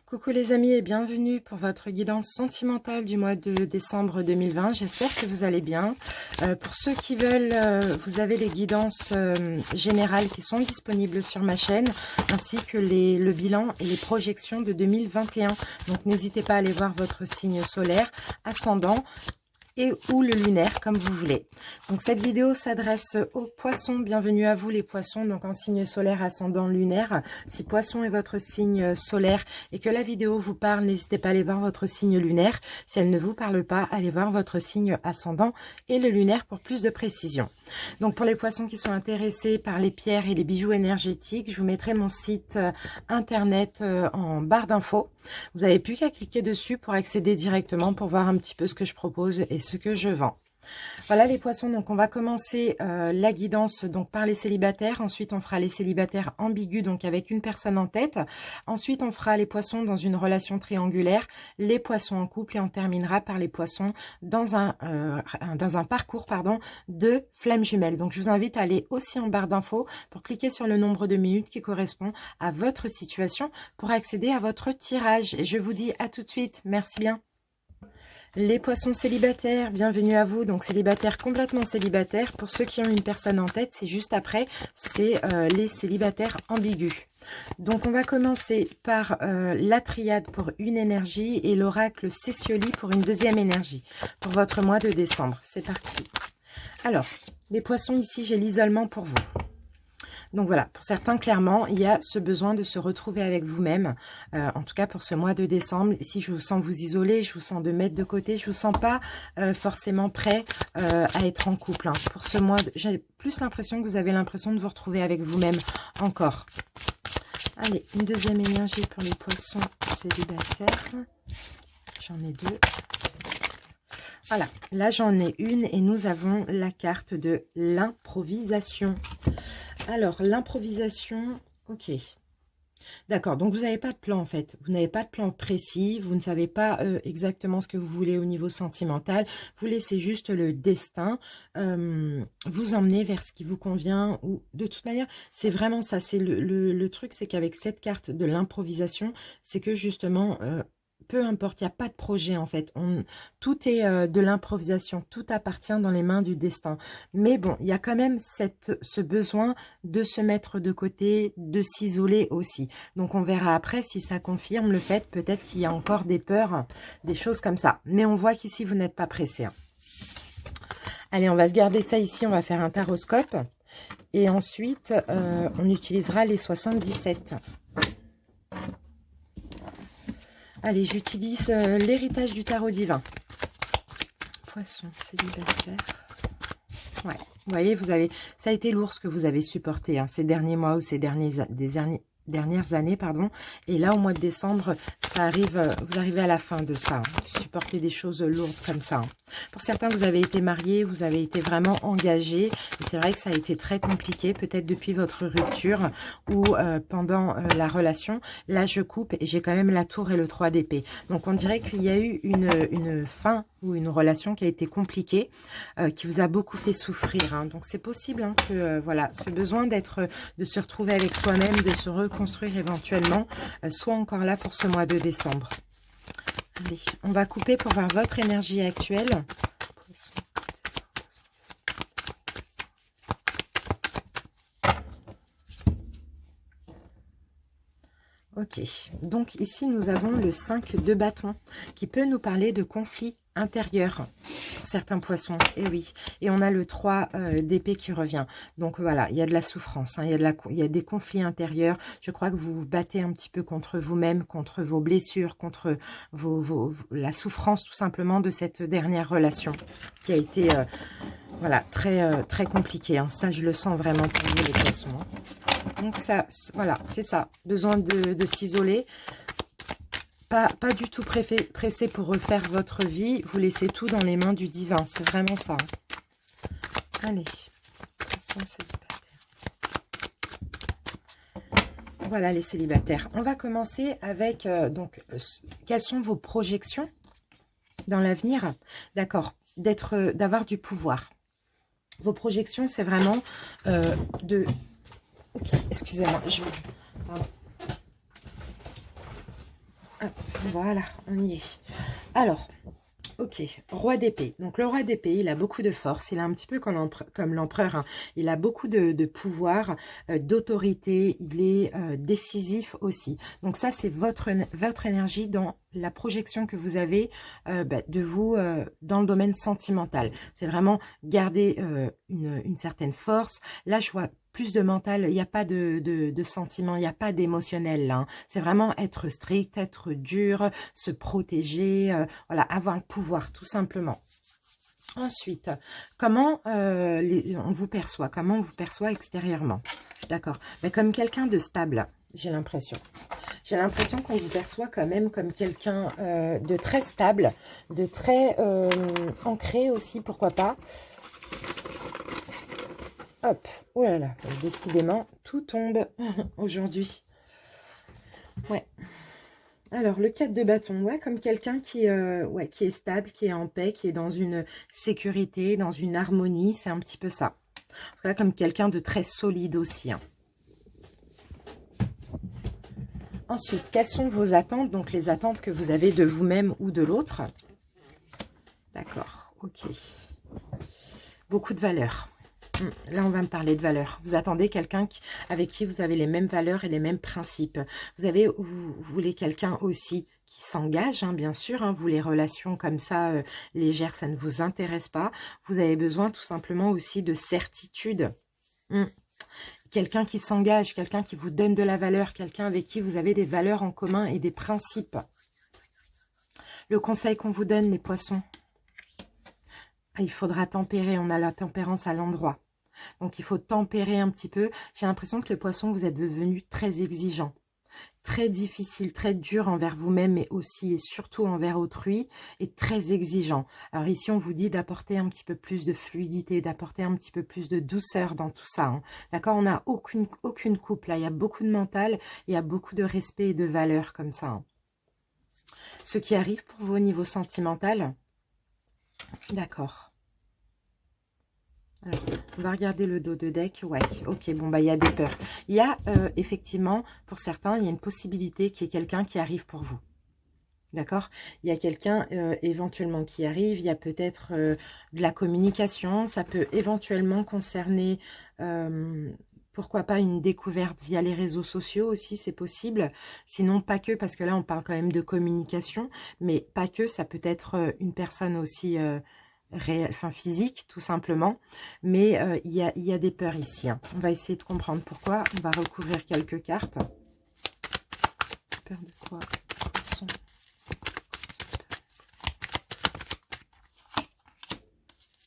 Coucou les amis et bienvenue pour votre guidance sentimentale du mois de décembre 2020. J'espère que vous allez bien. Pour ceux qui veulent, vous avez les guidances générales qui sont disponibles sur ma chaîne, ainsi que le bilan et les projections de 2021. Donc n'hésitez pas à aller voir votre signe solaire, ascendant et ou le lunaire, comme vous voulez. Donc cette vidéo s'adresse aux poissons. Bienvenue à vous les poissons, donc en signe solaire, ascendant, lunaire. Si poisson est votre signe solaire et que la vidéo vous parle, n'hésitez pas à aller voir votre signe lunaire. Si elle ne vous parle pas, allez voir votre signe ascendant et le lunaire pour plus de précision. Donc pour les poissons qui sont intéressés par les pierres et les bijoux énergétiques, je vous mettrai mon site internet en barre d'infos. Vous n'avez plus qu'à cliquer dessus pour accéder directement, pour voir un petit peu ce que je propose et ce que je vends. Voilà les poissons, donc on va commencer la guidance donc par les célibataires. Ensuite on fera les célibataires ambigus, donc avec une personne en tête. Ensuite on fera les poissons dans une relation triangulaire, les poissons en couple, et on terminera par les poissons dans un parcours de flammes jumelles. Donc je vous invite à aller aussi en barre d'infos pour cliquer sur le nombre de minutes qui correspond à votre situation pour accéder à votre tirage. Et je vous dis à tout de suite, merci bien. Les poissons célibataires, bienvenue à vous. Donc célibataires, complètement célibataires. Pour ceux qui ont une personne en tête, c'est juste après, c'est les célibataires ambigus. Donc on va commencer par la triade pour une énergie et l'oracle Cécioli pour une deuxième énergie pour votre mois de décembre. C'est parti. Alors, les poissons, ici j'ai l'isolement pour vous. Donc voilà, pour certains, clairement, il y a ce besoin de se retrouver avec vous-même, en tout cas pour ce mois de décembre. Si je vous sens vous isoler, je vous sens de mettre de côté, je vous sens pas forcément prêt à être en couple. Hein. Pour ce mois, j'ai plus l'impression que vous avez l'impression de vous retrouver avec vous-même encore. Allez, une deuxième énergie pour les poissons célibataires. J'en ai deux. Voilà, là j'en ai une et nous avons la carte de l'improvisation. Alors, l'improvisation, ok. D'accord, donc vous n'avez pas de plan en fait. Vous n'avez pas de plan précis, vous ne savez pas exactement ce que vous voulez au niveau sentimental. Vous laissez juste le destin vous emmener vers ce qui vous convient. Ou de toute manière, c'est vraiment ça. C'est le truc, c'est qu'avec cette carte de l'improvisation, c'est que justement... peu importe, il n'y a pas de projet en fait. Tout est de l'improvisation, tout appartient dans les mains du destin. Mais bon, il y a quand même ce besoin de se mettre de côté, de s'isoler aussi. Donc on verra après si ça confirme le fait, peut-être qu'il y a encore des peurs, des choses comme ça. Mais on voit qu'ici, vous n'êtes pas pressé. Hein. Allez, on va se garder ça ici, on va faire un taroscope. Et ensuite, on utilisera les 77. Allez, j'utilise l'héritage du tarot divin. Poisson célibataire. Ouais, vous voyez, ça a été lourd ce que vous avez supporté hein, ces derniers mois ou ces dernières années, pardon. Et là, au mois de décembre, ça arrive, vous arrivez à la fin de ça. Hein, supporter des choses lourdes comme ça. Hein. Pour certains, vous avez été mariés, vous avez été vraiment engagés. Et c'est vrai que ça a été très compliqué, peut-être depuis votre rupture ou pendant la relation. Là, je coupe et j'ai quand même la tour et le 3 d'épée. Donc, on dirait qu'il y a eu une fin ou une relation qui a été compliquée, qui vous a beaucoup fait souffrir. Hein. Donc, c'est possible hein, que voilà, ce besoin de se retrouver avec soi-même, de se reconstruire éventuellement, soit encore là pour ce mois de décembre. Allez, on va couper pour voir votre énergie actuelle. Ok, donc ici nous avons le 5 de bâton qui peut nous parler de conflits intérieurs pour certains poissons, et oui. Et on a le 3 d'épée qui revient. Donc voilà, il y a de la souffrance, hein, il y a des conflits intérieurs. Je crois que vous vous battez un petit peu contre vous-même, contre vos blessures, contre la souffrance tout simplement de cette dernière relation qui a été voilà, très compliquée. Hein. Ça, je le sens vraiment pour vous les poissons. Hein. Donc ça, voilà, c'est ça. Besoin de s'isoler. Pas du tout pressé pour refaire votre vie. Vous laissez tout dans les mains du divin. C'est vraiment ça. Allez. Voilà les célibataires. On va commencer avec, quelles sont vos projections dans l'avenir? D'accord. D'avoir du pouvoir. Vos projections, c'est vraiment de... Oups, excusez-moi. Pardon. Hop, voilà, on y est. Alors, ok, roi d'épée. Donc le roi d'épée, il a beaucoup de force, il a un petit peu comme l'empereur, hein. Il a beaucoup de pouvoir, d'autorité, il est décisif aussi. Donc ça, c'est votre énergie dans la projection que vous avez de vous dans le domaine sentimental. C'est vraiment garder une certaine force. Là, je vois plus de mental, il n'y a pas de sentiment, il n'y a pas d'émotionnel là, hein. C'est vraiment être strict, être dur, se protéger, voilà, avoir le pouvoir tout simplement. Ensuite, comment on vous perçoit, comment on vous perçoit extérieurement, d'accord, mais comme quelqu'un de stable, j'ai l'impression. J'ai l'impression qu'on vous perçoit quand même comme quelqu'un de très stable, de très ancré aussi, pourquoi pas. Hop, oh là là, décidément, tout tombe aujourd'hui. Ouais. Alors, le 4 de bâton, ouais, comme quelqu'un qui est stable, qui est en paix, qui est dans une sécurité, dans une harmonie, c'est un petit peu ça. En tout cas, comme quelqu'un de très solide aussi, hein. Ensuite, quelles sont vos attentes? Donc, les attentes que vous avez de vous-même ou de l'autre. D'accord, ok. Beaucoup de valeurs. Là, on va me parler de valeurs. Vous attendez quelqu'un avec qui vous avez les mêmes valeurs et les mêmes principes. Vous voulez quelqu'un aussi qui s'engage, hein, bien sûr. Hein, vous, les relations comme ça, légères, ça ne vous intéresse pas. Vous avez besoin tout simplement aussi de certitude. Quelqu'un qui s'engage, quelqu'un qui vous donne de la valeur, quelqu'un avec qui vous avez des valeurs en commun et des principes. Le conseil qu'on vous donne, les poissons. Il faudra tempérer, on a la tempérance à l'endroit. Donc, il faut tempérer un petit peu. J'ai l'impression que les poissons, vous êtes devenus très exigeants, très difficiles, très durs envers vous-même, mais aussi et surtout envers autrui, et très exigeants. Alors ici, on vous dit d'apporter un petit peu plus de fluidité, d'apporter un petit peu plus de douceur dans tout ça, hein. D'accord, on n'a aucune coupe, là. Il y a beaucoup de mental, il y a beaucoup de respect et de valeur comme ça, hein. Ce qui arrive pour vous au niveau sentimental, d'accord. Alors, on va regarder le dos de deck. Ouais, ok, bon, bah, il y a des peurs. Il y a, effectivement, pour certains, il y a une possibilité qu'il y ait quelqu'un qui arrive pour vous. D'accord? Il y a quelqu'un, éventuellement, qui arrive. Il y a peut-être de la communication. Ça peut éventuellement concerner, pourquoi pas, une découverte via les réseaux sociaux aussi, c'est possible. Sinon, pas que, parce que là, on parle quand même de communication. Mais pas que, ça peut être une personne aussi... réel, enfin physique tout simplement, mais il y a des peurs ici, hein. On va essayer de comprendre pourquoi. On va recouvrir quelques cartes. Peur de quoi? Poisson.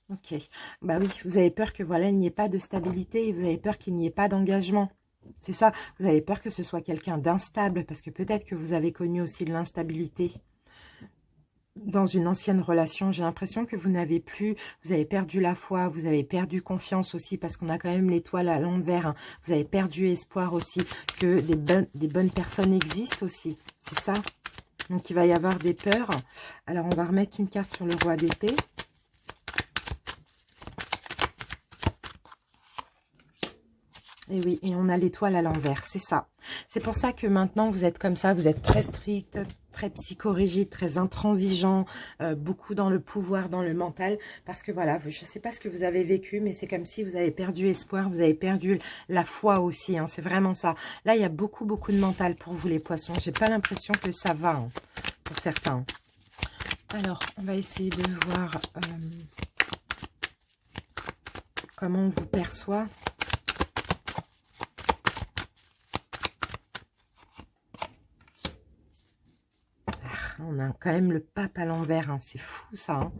Ok, bah oui, vous avez peur que voilà, il n'y ait pas de stabilité et vous avez peur qu'il n'y ait pas d'engagement. C'est ça, vous avez peur que ce soit quelqu'un d'instable, parce que peut-être que vous avez connu aussi de l'instabilité dans une ancienne relation. J'ai l'impression que vous n'avez plus, vous avez perdu la foi, vous avez perdu confiance aussi, parce qu'on a quand même l'étoile à l'envers, hein. Vous avez perdu espoir aussi que des bonnes personnes existent aussi, c'est ça. Donc il va y avoir des peurs. Alors on va remettre une carte sur le roi d'épée. Et oui, et on a l'étoile à l'envers, c'est ça. C'est pour ça que maintenant, vous êtes comme ça, vous êtes très strict, très psychorigide, très intransigeant, beaucoup dans le pouvoir, dans le mental. Parce que voilà, je ne sais pas ce que vous avez vécu, mais c'est comme si vous avez perdu espoir, vous avez perdu la foi aussi, hein, c'est vraiment ça. Là, il y a beaucoup de mental pour vous, les poissons. J'ai pas l'impression que ça va, hein, pour certains. Alors, on va essayer de voir comment on vous perçoit. On a quand même le pape à l'envers, hein. C'est fou ça, hein.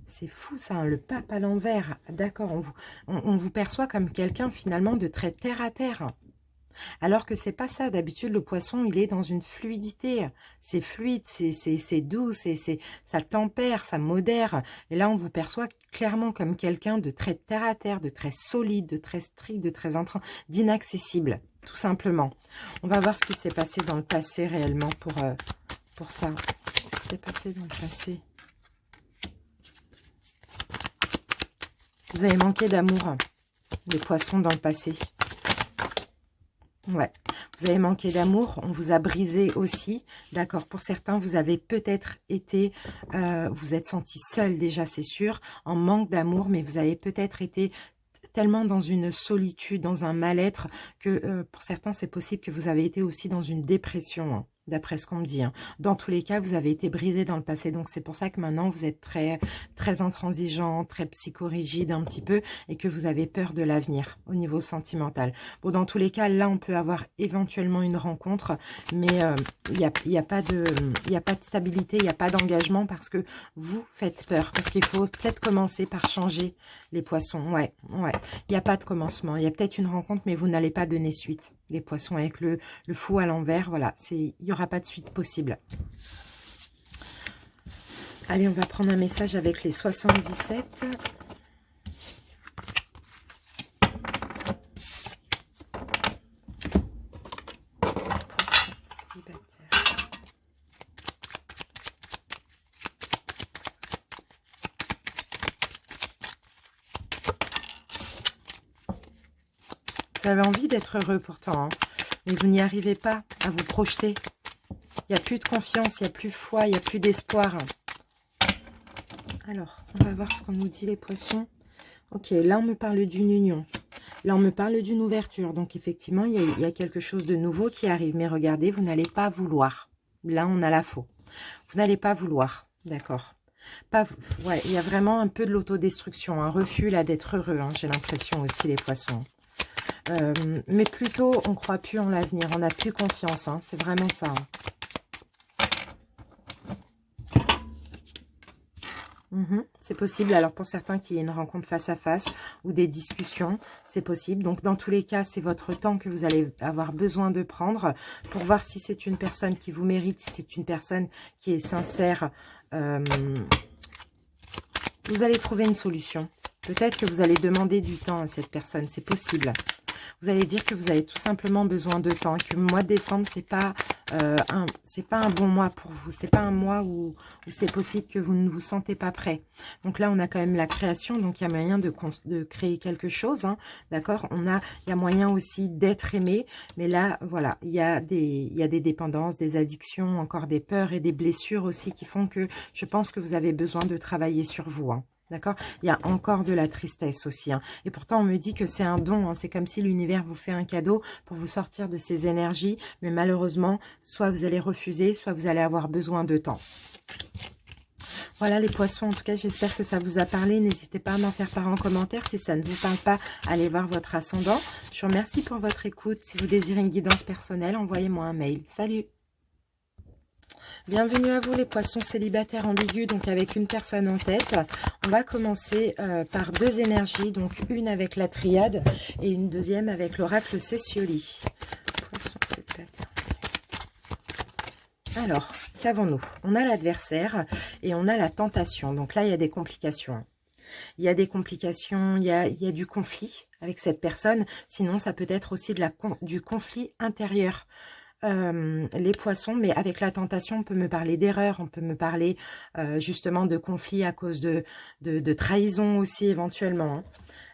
C'est fou ça, hein, le pape à l'envers. D'accord, on vous perçoit comme quelqu'un finalement de très terre à terre. Alors que c'est pas ça. D'habitude, le poisson, il est dans une fluidité. C'est fluide, c'est doux, ça tempère, ça modère. Et là, on vous perçoit clairement comme quelqu'un de très terre à terre, de très solide, de très strict, de très d'inaccessible, tout simplement. On va voir ce qui s'est passé dans le passé réellement pour ça. Qu'est-ce qui s'est passé dans le passé? Vous avez manqué d'amour, les poissons, dans le passé. Ouais. Vous avez manqué d'amour, on vous a brisé aussi. D'accord, pour certains, vous avez peut-être été, vous êtes senti seul déjà, c'est sûr, en manque d'amour, mais vous avez peut-être été tellement dans une solitude, dans un mal-être, que pour certains, c'est possible que vous avez été aussi dans une dépression, hein, d'après ce qu'on me dit. Hein. Dans tous les cas, vous avez été brisé dans le passé, donc c'est pour ça que maintenant, vous êtes très, très intransigeant, très psychorigide un petit peu, et que vous avez peur de l'avenir au niveau sentimental. Bon, dans tous les cas, là, on peut avoir éventuellement une rencontre, mais il y a pas de stabilité, il n'y a pas d'engagement, parce que vous faites peur, parce qu'il faut peut-être commencer par changer les poissons. Ouais. Il n'y a pas de commencement. Il y a peut-être une rencontre, mais vous n'allez pas donner suite. Les poissons avec le fou à l'envers, voilà. Il n'y aura pas de suite possible. Allez, on va prendre un message avec les 77. Poissons célibataires. Vous avez envie d'être heureux pourtant, hein, mais vous n'y arrivez pas à vous projeter. Il n'y a plus de confiance, il n'y a plus de foi, il n'y a plus d'espoir. Alors, on va voir ce qu'on nous dit les poissons. Ok, là on me parle d'une union. Là on me parle d'une ouverture. Donc effectivement, il y a quelque chose de nouveau qui arrive. Mais regardez, vous n'allez pas vouloir. Là on a la faux. Vous n'allez pas vouloir, d'accord. Ouais, il y a vraiment un peu de l'autodestruction. Un refus là d'être heureux, hein, j'ai l'impression aussi les poissons. Mais plutôt, on ne croit plus en l'avenir, on n'a plus confiance, hein, c'est vraiment ça. C'est possible, alors pour certains qu'il y ait une rencontre face à face ou des discussions, c'est possible. Donc dans tous les cas, c'est votre temps que vous allez avoir besoin de prendre pour voir si c'est une personne qui vous mérite, si c'est une personne qui est sincère. Vous allez trouver une solution. Peut-être que vous allez demander du temps à cette personne, c'est possible. Vous allez dire que vous avez tout simplement besoin de temps, que le mois de décembre, c'est pas un bon mois pour vous. C'est pas un mois où c'est possible que vous ne vous sentez pas prêt. Donc là, on a quand même la création, donc il y a moyen de créer quelque chose, hein, d'accord. Il y a moyen aussi d'être aimé, mais là, voilà, il y a des dépendances, des addictions, encore des peurs et des blessures aussi qui font que je pense que vous avez besoin de travailler sur vous, hein. D'accord? Il y a encore de la tristesse aussi. Hein. Et pourtant, on me dit que c'est un don. Hein. C'est comme si l'univers vous fait un cadeau pour vous sortir de ces énergies. Mais malheureusement, soit vous allez refuser, soit vous allez avoir besoin de temps. Voilà les poissons. En tout cas, j'espère que ça vous a parlé. N'hésitez pas à m'en faire part en commentaire. Si ça ne vous parle pas, allez voir votre ascendant. Je vous remercie pour votre écoute. Si vous désirez une guidance personnelle, envoyez-moi un mail. Salut! Bienvenue à vous les poissons célibataires ambigus, donc avec une personne en tête. On va commencer par deux énergies, donc une avec la triade et une deuxième avec l'oracle Cessioli. Poissons célibataires. Alors, qu'avons-nous? On a l'adversaire et on a la tentation. Donc là, il y a des complications. Il y a des complications, il y a du conflit avec cette personne. Sinon, ça peut être aussi du conflit intérieur. Les poissons, mais avec la tentation, on peut me parler d'erreur, on peut me parler justement de conflits à cause de trahison aussi éventuellement. Hein.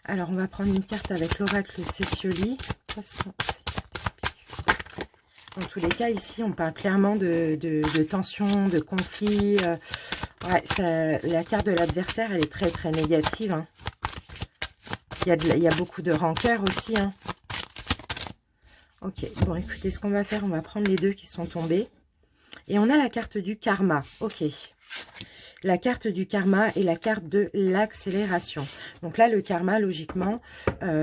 Alors, on va prendre une carte avec l'oracle Cessioli. Dans tous les cas, ici, on parle clairement de tension, de conflit. Ouais, la carte de l'adversaire, elle est très, très négative. Hein. Il y a beaucoup de rancœur aussi, hein. Ok, bon, écoutez, ce qu'on va faire, on va prendre les deux qui sont tombés. Et on a la carte du karma. Ok. La carte du karma et la carte de l'accélération. Donc là, le karma, logiquement,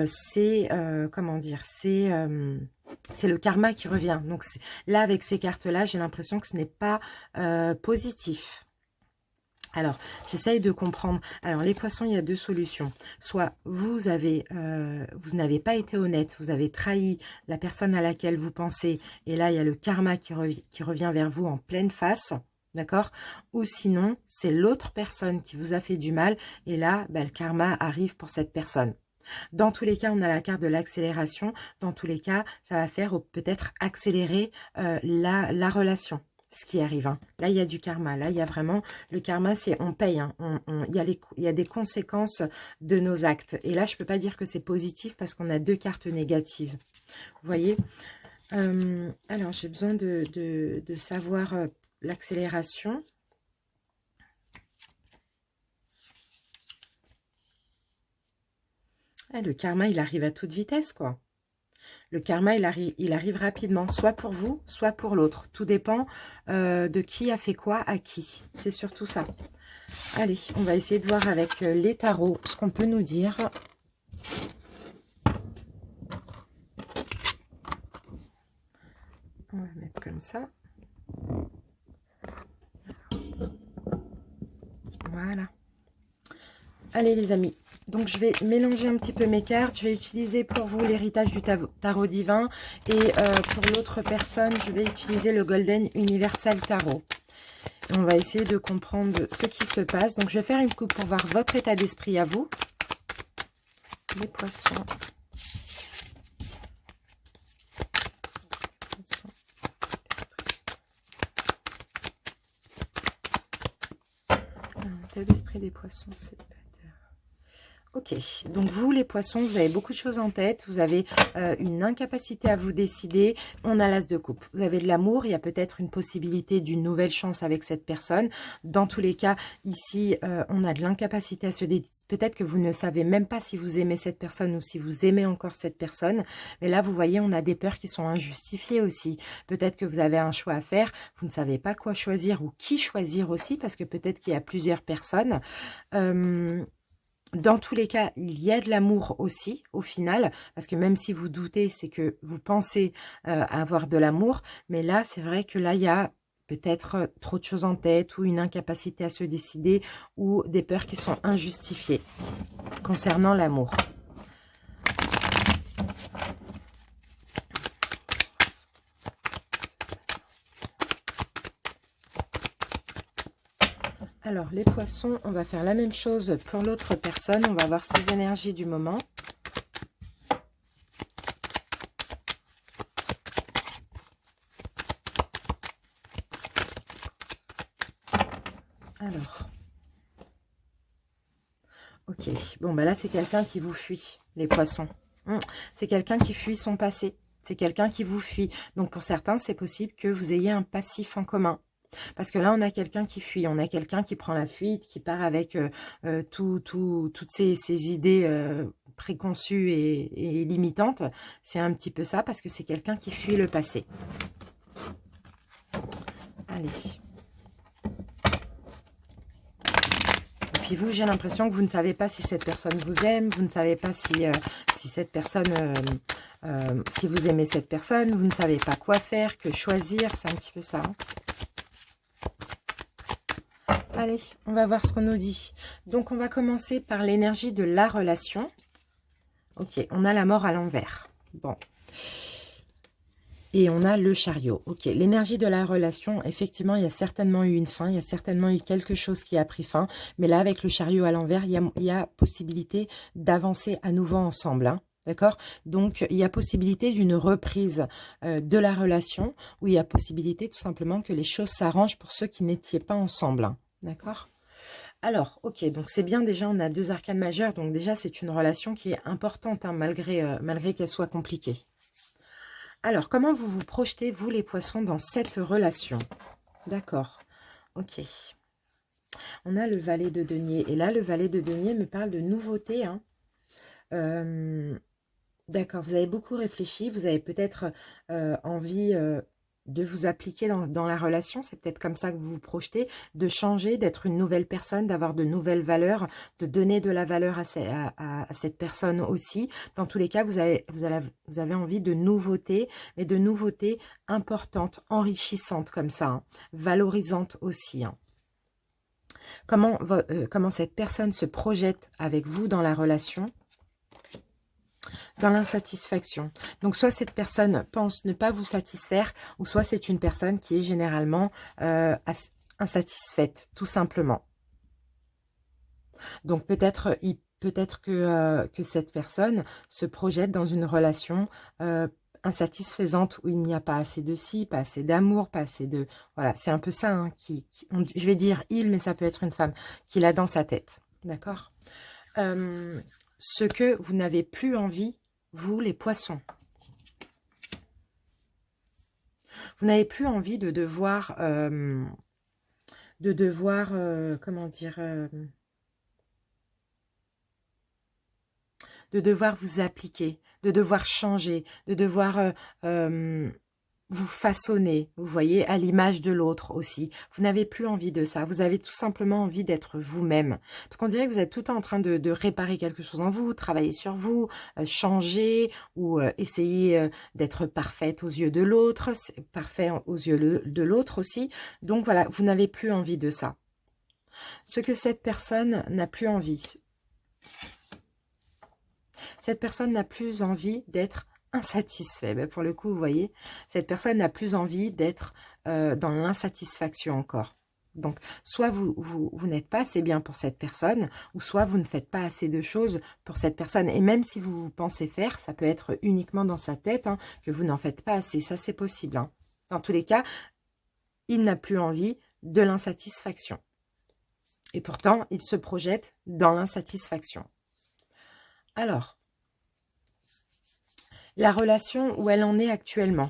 c'est, comment dire, c'est le karma qui revient. Donc là, avec ces cartes-là, j'ai l'impression que ce n'est pas positif. Alors, j'essaye de comprendre. Alors, les poissons, il y a deux solutions. Soit vous n'avez pas été honnête, vous avez trahi la personne à laquelle vous pensez, et là, il y a le karma qui revient vers vous en pleine face, d'accord? Ou sinon, c'est l'autre personne qui vous a fait du mal, et là, le karma arrive pour cette personne. Dans tous les cas, on a la carte de l'accélération. Dans tous les cas, ça va faire peut-être accélérer la relation. Ce qui arrive. Hein. Là, il y a du karma. Là, il y a vraiment... Le karma, c'est on paye. Hein. Il y a des conséquences de nos actes. Et là, je ne peux pas dire que c'est positif parce qu'on a deux cartes négatives. Vous voyez? Alors, j'ai besoin de savoir l'accélération. Ah, le karma, il arrive à toute vitesse, quoi. Le karma, il arrive rapidement, soit pour vous, soit pour l'autre. Tout dépend de qui a fait quoi à qui. C'est surtout ça. Allez, on va essayer de voir avec les tarots ce qu'on peut nous dire. On va mettre comme ça. Voilà. Allez les amis, donc je vais mélanger un petit peu mes cartes. Je vais utiliser pour vous l'héritage du tarot divin. Et pour l'autre personne, je vais utiliser le Golden Universal Tarot. Et on va essayer de comprendre ce qui se passe. Donc je vais faire une coupe pour voir votre état d'esprit à vous. Les poissons. L'état d'esprit des poissons, c'est... Ok, donc vous les poissons, vous avez beaucoup de choses en tête, vous avez une incapacité à vous décider, on a l'as de coupe. Vous avez de l'amour, il y a peut-être une possibilité d'une nouvelle chance avec cette personne. Dans tous les cas, ici, on a de l'incapacité à se décider. Peut-être que vous ne savez même pas si vous aimez cette personne ou si vous aimez encore cette personne. Mais là, vous voyez, on a des peurs qui sont injustifiées aussi. Peut-être que vous avez un choix à faire, vous ne savez pas quoi choisir ou qui choisir aussi, parce que peut-être qu'il y a plusieurs personnes. Dans tous les cas, il y a de l'amour aussi, au final, parce que même si vous doutez, c'est que vous pensez avoir de l'amour, mais là, c'est vrai que là, il y a peut-être trop de choses en tête, ou une incapacité à se décider, ou des peurs qui sont injustifiées concernant l'amour. Alors, les poissons, on va faire la même chose pour l'autre personne. On va voir ses énergies du moment. Alors. Ok. Bon, bah là, c'est quelqu'un qui vous fuit, les poissons. C'est quelqu'un qui fuit son passé. C'est quelqu'un qui vous fuit. Donc, pour certains, c'est possible que vous ayez un passif en commun. Parce que là, on a quelqu'un qui fuit, on a quelqu'un qui prend la fuite, qui part avec toutes ces idées préconçues et limitantes. C'est un petit peu ça, parce que c'est quelqu'un qui fuit le passé. Allez. Et puis vous, j'ai l'impression que vous ne savez pas si cette personne vous aime, vous ne savez pas si cette personne... si vous aimez cette personne, vous ne savez pas quoi faire, que choisir, c'est un petit peu ça. Hein. Allez, on va voir ce qu'on nous dit. Donc, on va commencer par l'énergie de la relation. Ok, on a la mort à l'envers. Bon. Et on a le chariot. Ok, l'énergie de la relation, effectivement, il y a certainement eu une fin. Il y a certainement eu quelque chose qui a pris fin. Mais là, avec le chariot à l'envers, il y a possibilité d'avancer à nouveau ensemble. Hein. D'accord? Donc, il y a possibilité d'une reprise de la relation, où il y a possibilité tout simplement que les choses s'arrangent pour ceux qui n'étaient pas ensemble. Hein. D'accord? Alors, ok, donc c'est bien déjà, on a 2 arcanes majeures, donc déjà c'est une relation qui est importante, hein, malgré qu'elle soit compliquée. Alors, comment vous vous projetez, vous les poissons, dans cette relation? D'accord, ok. On a le valet de denier, et là le valet de denier me parle de nouveauté. Hein. D'accord, vous avez beaucoup réfléchi, vous avez peut-être envie... de vous appliquer dans la relation, c'est peut-être comme ça que vous vous projetez, de changer, d'être une nouvelle personne, d'avoir de nouvelles valeurs, de donner de la valeur à cette personne aussi. Dans tous les cas, vous avez envie de nouveautés, mais de nouveautés importantes, enrichissantes comme ça, hein, valorisantes aussi. Hein. Comment cette personne se projette avec vous dans la relation ? Dans l'insatisfaction. Donc, soit cette personne pense ne pas vous satisfaire, ou soit c'est une personne qui est généralement insatisfaite, tout simplement. Donc, peut-être que cette personne se projette dans une relation insatisfaisante où il n'y a pas assez de ci, pas assez d'amour, pas assez de... Voilà, c'est un peu ça, hein, je vais dire il, mais ça peut être une femme, qu'il a dans sa tête. D'accord ? Ce que vous n'avez plus envie, vous les poissons. Vous n'avez plus envie de devoir, comment dire, de devoir vous appliquer, de devoir changer, de devoir vous façonner, vous voyez, à l'image de l'autre aussi. Vous n'avez plus envie de ça. Vous avez tout simplement envie d'être vous-même. Parce qu'on dirait que vous êtes tout le temps en train de réparer quelque chose en vous, travailler sur vous, changer ou essayer d'être parfaite aux yeux de l'autre, parfait aux yeux de l'autre aussi. Donc voilà, vous n'avez plus envie de ça. Ce que cette personne n'a plus envie. Cette personne n'a plus envie d'être insatisfait. Ben pour le coup, vous voyez, cette personne n'a plus envie d'être dans l'insatisfaction encore. Donc, soit vous n'êtes pas assez bien pour cette personne, ou soit vous ne faites pas assez de choses pour cette personne. Et même si vous pensez faire, ça peut être uniquement dans sa tête, hein, que vous n'en faites pas assez. Ça, c'est possible. Hein. Dans tous les cas, il n'a plus envie de l'insatisfaction. Et pourtant, il se projette dans l'insatisfaction. Alors, la relation où elle en est actuellement.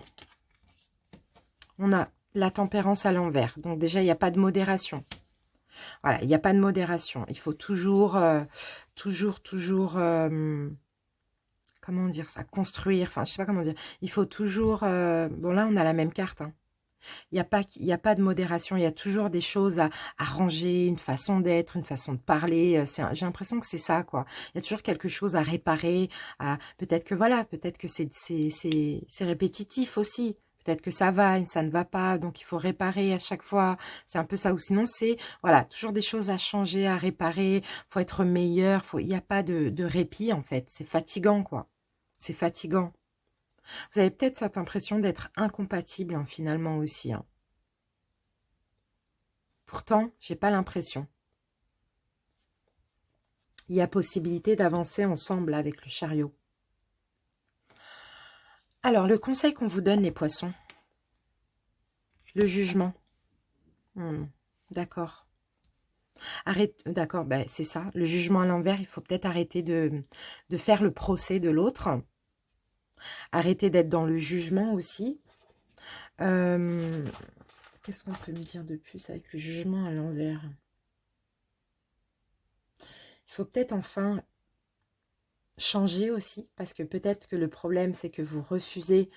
On a la tempérance à l'envers. Donc déjà, il n'y a pas de modération. Voilà, il n'y a pas de modération. Il faut toujours, comment dire ça, construire. Enfin, je sais pas comment dire. Il faut toujours... bon, là, on a la même carte. Hein. Il n'y a pas de modération. Il y a toujours des choses à ranger, une façon d'être, une façon de parler. J'ai l'impression que c'est ça, quoi. Il y a toujours quelque chose à réparer. Peut-être que voilà, peut-être que c'est répétitif aussi. Peut-être que ça va et ça ne va pas, donc il faut réparer à chaque fois. C'est un peu ça. Ou sinon, c'est voilà, toujours des choses à changer, à réparer. Faut être meilleur. Il n'y a pas de répit, en fait. C'est fatigant, quoi. C'est fatigant. Vous avez peut-être cette impression d'être incompatible, hein, finalement aussi. Hein. Pourtant, j'ai pas l'impression. Il y a possibilité d'avancer ensemble avec le chariot. Alors, le conseil qu'on vous donne, les poissons. Le jugement. D'accord. D'accord, ben, c'est ça. Le jugement à l'envers, il faut peut-être arrêter de faire le procès de l'autre. Arrêter d'être dans le jugement aussi. Qu'est-ce qu'on peut me dire de plus avec le jugement à l'envers? Il faut peut-être enfin changer aussi, parce que peut-être que le problème, c'est que vous refusez,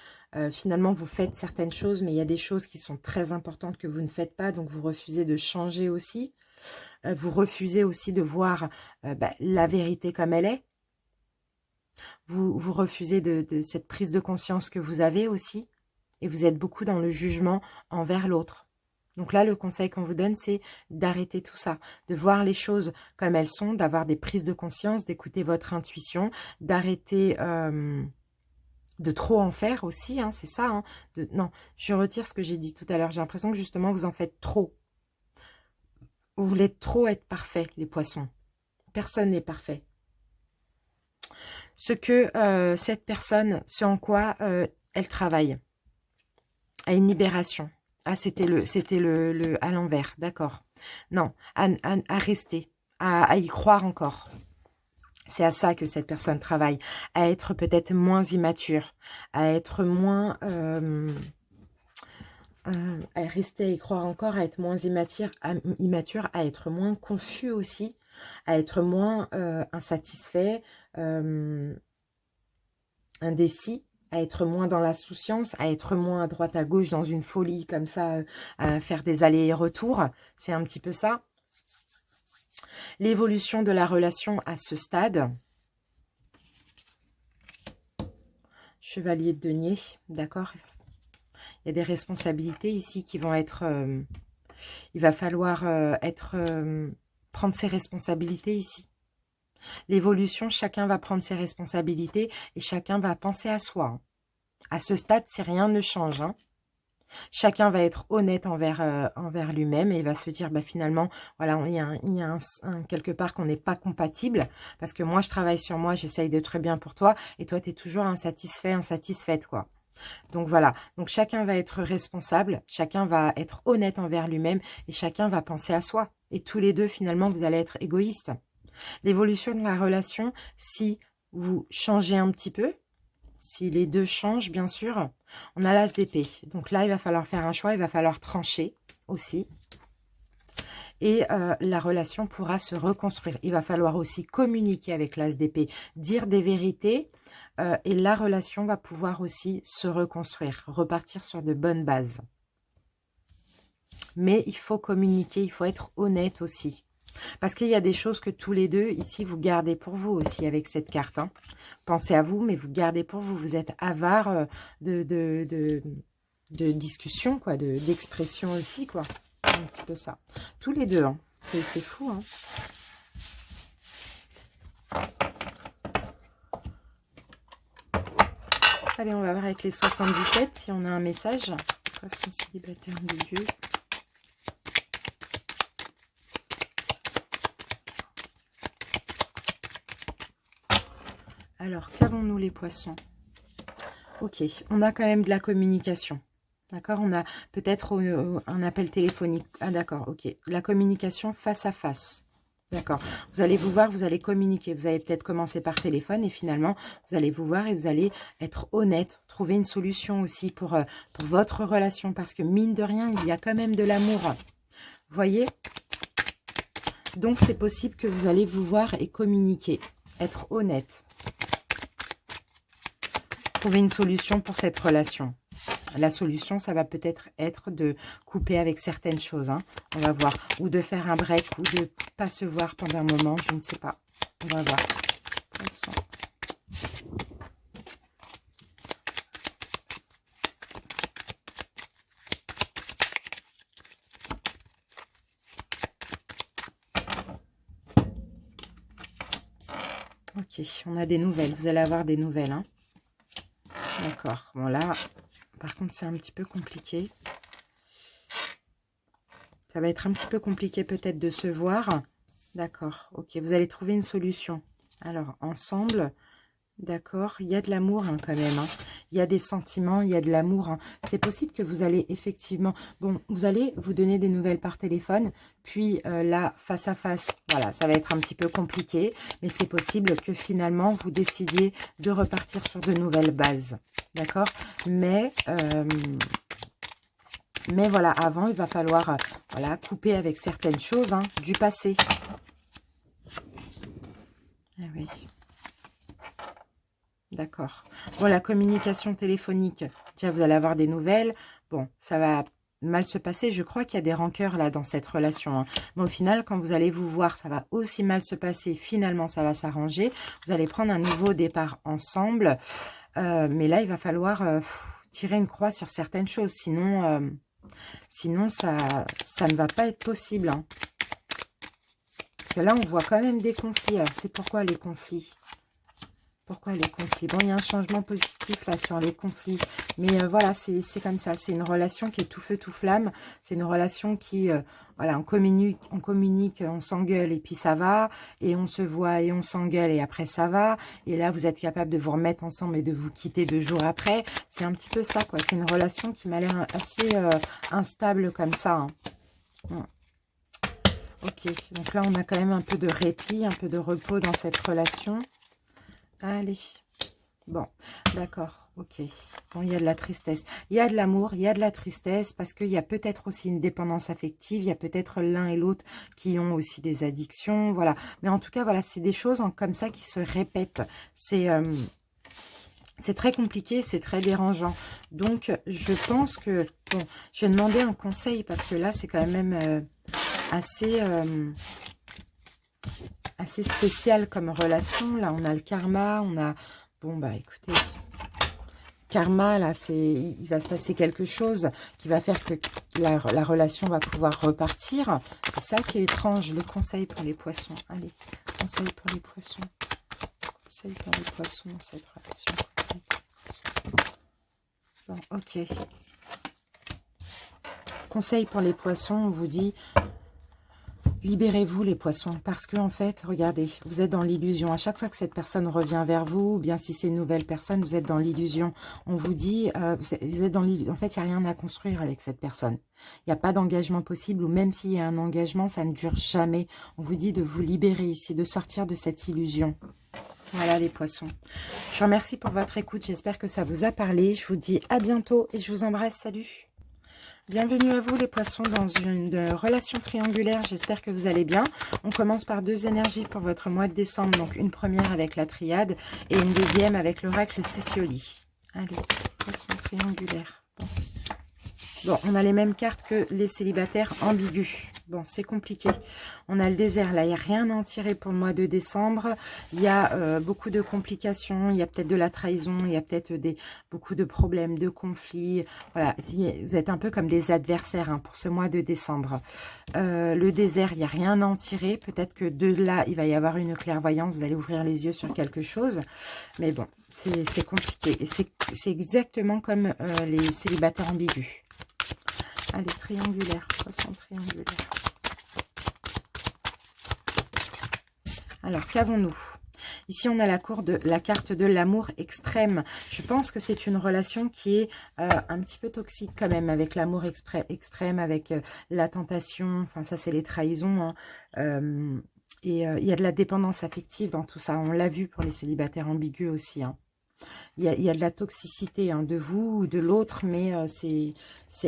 finalement, vous faites certaines choses, mais il y a des choses qui sont très importantes que vous ne faites pas, donc vous refusez de changer aussi. Vous refusez aussi de voir la vérité comme elle est. Vous refusez de cette prise de conscience que vous avez aussi. Et vous êtes beaucoup dans le jugement envers l'autre. Donc là, le conseil qu'on vous donne, c'est d'arrêter tout ça, de voir les choses comme elles sont, d'avoir des prises de conscience, d'écouter votre intuition, d'arrêter de trop en faire aussi, hein, c'est ça. Hein, non, je retire ce que j'ai dit tout à l'heure. J'ai l'impression que justement, vous en faites trop. Vous voulez trop être parfait, les poissons. Personne n'est parfait. Ce que cette personne, ce en quoi elle travaille, à une libération. Ah, c'était le à l'envers, d'accord. Non, à rester, à y croire encore. C'est à ça que cette personne travaille, à être peut-être moins immature, à être moins... à rester à y croire encore, à être moins immature, à être moins confus aussi, à être moins insatisfait, indécis, à être moins dans la souciance, à être moins à droite à gauche dans une folie comme ça, à faire des allers et retours. C'est un petit peu ça. L'évolution de la relation à ce stade. Chevalier de denier, d'accord. Il y a des responsabilités ici qui vont être... il va falloir prendre ses responsabilités ici. L'évolution, chacun va prendre ses responsabilités et chacun va penser à soi. Hein. À ce stade, si rien ne change, hein, chacun va être honnête envers lui-même et il va se dire, bah, finalement, voilà, il y a quelque part qu'on n'est pas compatible parce que moi, je travaille sur moi, j'essaye d'être bien pour toi et toi, tu es toujours insatisfaite, quoi. Donc voilà, donc chacun va être responsable, chacun va être honnête envers lui-même et chacun va penser à soi. Et tous les deux, finalement, vous allez être égoïstes. L'évolution de la relation, si vous changez un petit peu, Si les deux changent, bien sûr, on a l'as d'épée. Donc là, il va falloir faire un choix, il va falloir trancher aussi. Et la relation pourra se reconstruire. Il va falloir aussi communiquer avec l'as d'épée, dire des vérités. Et la relation va pouvoir aussi se reconstruire, repartir sur de bonnes bases. Mais il faut communiquer, il faut être honnête aussi. Parce qu'il y a des choses que tous les deux, ici, vous gardez pour vous aussi avec cette carte. Hein. Pensez à vous, mais vous gardez pour vous. Vous êtes avare de discussion, quoi, d'expression aussi, quoi. Un petit peu ça. Tous les deux, hein. C'est fou, hein. Allez, on va voir avec les 77 si on a un message. Poisson célibataire de Dieu. Alors, qu'avons-nous les poissons? Ok, on a quand même de la communication. D'accord, on a peut-être un appel téléphonique. Ah d'accord, ok. La communication face à face. D'accord. Vous allez vous voir, vous allez communiquer. Vous allez peut-être commencer par téléphone et finalement, vous allez vous voir et vous allez être honnête. Trouver une solution aussi pour votre relation. Parce que mine de rien, il y a quand même de l'amour. Vous voyez? Donc, c'est possible que vous allez vous voir et communiquer. Être honnête. Trouver une solution pour cette relation. La solution, ça va peut-être être de couper avec certaines choses. Hein. On va voir. Ou de faire un break. Ou de pas se voir pendant un moment. Je ne sais pas. On va voir. Poisson. Ok. On a des nouvelles. Vous allez avoir des nouvelles. Hein. D'accord. Bon là... Par contre, c'est un petit peu compliqué. Ça va être un petit peu compliqué peut-être de se voir. D'accord, ok. Vous allez trouver une solution. Alors, ensemble, d'accord, il y a de l'amour hein, quand même. Hein. Il y a des sentiments, il y a de l'amour. Hein. C'est possible que vous allez effectivement... Bon, vous allez vous donner des nouvelles par téléphone. Puis là, face à face, voilà, ça va être un petit peu compliqué. Mais c'est possible que finalement, vous décidiez de repartir sur de nouvelles bases. D'accord, mais voilà, avant, il va falloir voilà, couper avec certaines choses hein, du passé. Ah oui. D'accord. Bon, la communication téléphonique, déjà, vous allez avoir des nouvelles. Bon, ça va mal se passer. Je crois qu'il y a des rancœurs là dans cette relation. Hein. Mais au final, quand vous allez vous voir, ça va aussi mal se passer. Finalement, ça va s'arranger. Vous allez prendre un nouveau départ ensemble. Mais là, il va falloir tirer une croix sur certaines choses. Sinon, ça ne va pas être possible. Hein. Parce que là, on voit quand même des conflits. Alors, c'est pourquoi les conflits? Pourquoi les conflits? Bon, il y a un changement positif là sur les conflits. Mais voilà, c'est comme ça. C'est une relation qui est tout feu, tout flamme. C'est une relation qui, voilà, on communique, on s'engueule et puis ça va. Et on se voit et on s'engueule et après ça va. Et là, vous êtes capable de vous remettre ensemble et de vous quitter 2 jours après. C'est un petit peu ça, quoi. C'est une relation qui m'a l'air assez instable comme ça. Hein. Ok, donc là, on a quand même un peu de répit, un peu de repos dans cette relation. Allez, bon, d'accord, ok. Bon, il y a de la tristesse. Il y a de l'amour, il y a de la tristesse, parce qu'il y a peut-être aussi une dépendance affective, il y a peut-être l'un et l'autre qui ont aussi des addictions, voilà. Mais en tout cas, voilà, c'est des choses comme ça qui se répètent. C'est très compliqué, c'est très dérangeant. Donc, je pense que, bon, je vais demander un conseil, parce que là, c'est quand même assez spécial comme relation. Là, on a le karma, on a... Bon, bah, écoutez, karma, là, il va se passer quelque chose qui va faire que la relation va pouvoir repartir. C'est ça qui est étrange, le conseil pour les poissons. Allez, conseil pour les poissons. Conseil pour les poissons, cette relation. Conseil pour les poissons. Bon, ok. Conseil pour les poissons, on vous dit... Libérez-vous les poissons, parce que en fait, regardez, vous êtes dans l'illusion. À chaque fois que cette personne revient vers vous, ou bien si c'est une nouvelle personne, vous êtes dans l'illusion. On vous dit, vous êtes dans l'illusion. En fait, il n'y a rien à construire avec cette personne. Il n'y a pas d'engagement possible, ou même s'il y a un engagement, ça ne dure jamais. On vous dit de vous libérer ici, de sortir de cette illusion. Voilà les poissons. Je vous remercie pour votre écoute. J'espère que ça vous a parlé. Je vous dis à bientôt et je vous embrasse. Salut! Bienvenue à vous les poissons dans une relation triangulaire, j'espère que vous allez bien. On commence par 2 énergies pour votre mois de décembre, donc une première avec la triade et une deuxième avec l'oracle Cécioli. Allez, poissons triangulaires. Bon, on a les mêmes cartes que les célibataires ambigus. Bon, c'est compliqué. On a le désert, là, il n'y a rien à en tirer pour le mois de décembre. Il y a beaucoup de complications, il y a peut-être de la trahison, il y a peut-être beaucoup de problèmes, de conflits. Voilà, vous êtes un peu comme des adversaires hein, pour ce mois de décembre. Le désert, il n'y a rien à en tirer. Peut-être que de là, il va y avoir une clairvoyance, vous allez ouvrir les yeux sur quelque chose. Mais bon, c'est compliqué. Et c'est exactement comme les célibataires ambigus. Allez, triangulaire, poisson triangulaire. Alors, qu'avons-nous? Ici, on a la carte de l'amour extrême. Je pense que c'est une relation qui est un petit peu toxique quand même, avec l'amour extrême, avec la tentation. Enfin, ça, c'est les trahisons. Hein. Il y a de la dépendance affective dans tout ça. On l'a vu pour les célibataires ambigus aussi. Hein. Il y a de la toxicité hein, de vous ou de l'autre, mais c'est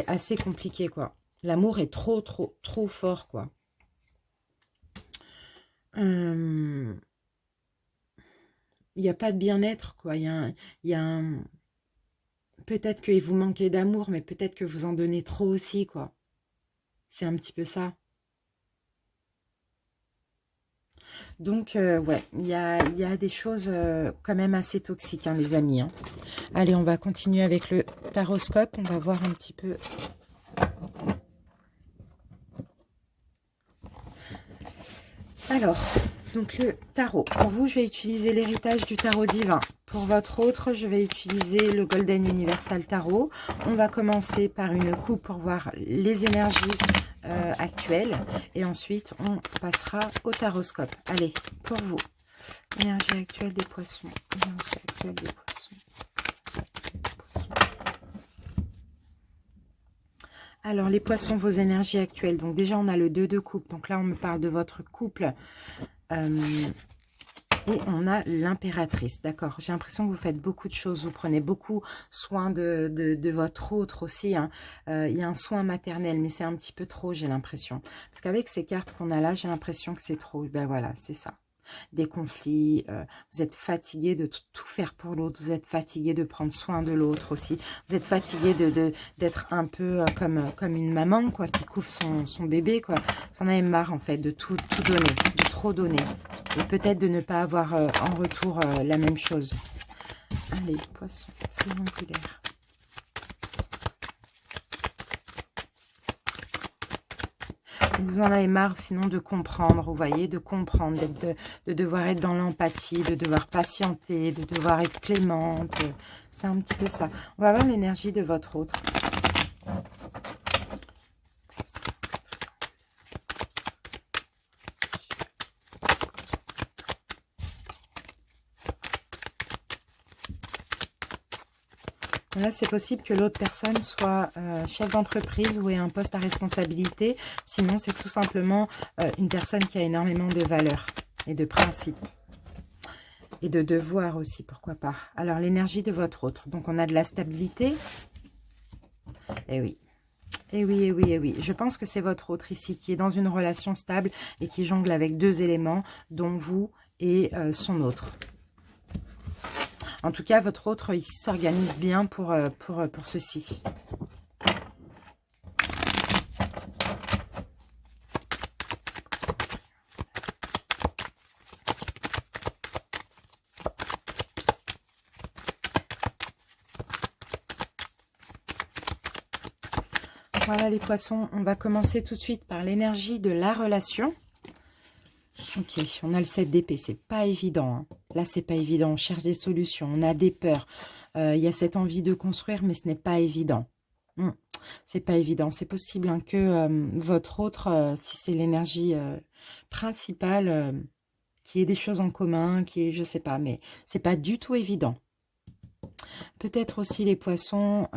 assez compliqué, quoi. L'amour est trop fort, quoi. Il n'y a pas de bien-être, quoi. Il y a un... Peut-être que vous manquez d'amour, mais peut-être que vous en donnez trop aussi, quoi. C'est un petit peu ça. Donc, ouais, il y a des choses quand même assez toxiques, hein, les amis. Hein. Allez, on va continuer avec le taroscope. On va voir un petit peu. Alors, donc le tarot. Pour vous, je vais utiliser l'héritage du tarot divin. Pour votre autre, je vais utiliser le Golden Universal Tarot. On va commencer par une coupe pour voir les énergies actuelles. Et ensuite, on passera au taroscope. Allez, pour vous. Énergie actuelle des poissons. Énergie actuelle des poissons. Alors, les poissons, vos énergies actuelles. Donc, déjà, on a le 2 de coupe. Donc là, on me parle de votre couple. Et on a l'impératrice, d'accord. J'ai l'impression que vous faites beaucoup de choses, vous prenez beaucoup soin de votre autre aussi. Hein. Il y a un soin maternel, mais c'est un petit peu trop, j'ai l'impression. Parce qu'avec ces cartes qu'on a là, j'ai l'impression que c'est trop. Ben voilà, c'est ça. Des conflits, vous êtes fatigué de tout faire pour l'autre, vous êtes fatigué de prendre soin de l'autre aussi, vous êtes fatigué d'être un peu comme une maman quoi, qui couvre son bébé, quoi. Vous en avez marre en fait de tout donner, de trop donner, et peut-être de ne pas avoir en retour la même chose. Allez, poisson triangulaire. Vous en avez marre sinon de comprendre, vous voyez, de comprendre, de devoir être dans l'empathie, de devoir patienter, de devoir être clémente. C'est un petit peu ça. On va voir l'énergie de votre autre. Là, c'est possible que l'autre personne soit chef d'entreprise ou ait un poste à responsabilité. Sinon, c'est tout simplement une personne qui a énormément de valeurs et de principes. Et de devoirs aussi, pourquoi pas. Alors, l'énergie de votre autre. Donc, on a de la stabilité. Eh oui. Eh oui, eh oui, eh oui. Je pense que c'est votre autre ici qui est dans une relation stable et qui jongle avec 2 éléments, dont vous et son autre. En tout cas, votre autre, il s'organise bien pour ceci. Voilà les poissons, on va commencer tout de suite par l'énergie de la relation. Ok, on a le 7 d'épée, c'est pas évident. Hein. Là, c'est pas évident, on cherche des solutions, on a des peurs. Il y a cette envie de construire, mais ce n'est pas évident. C'est pas évident. C'est possible hein, que votre autre, si c'est l'énergie principale, qu'il y ait des choses en commun, qui est, je sais pas, mais c'est pas du tout évident. Peut-être aussi les poissons,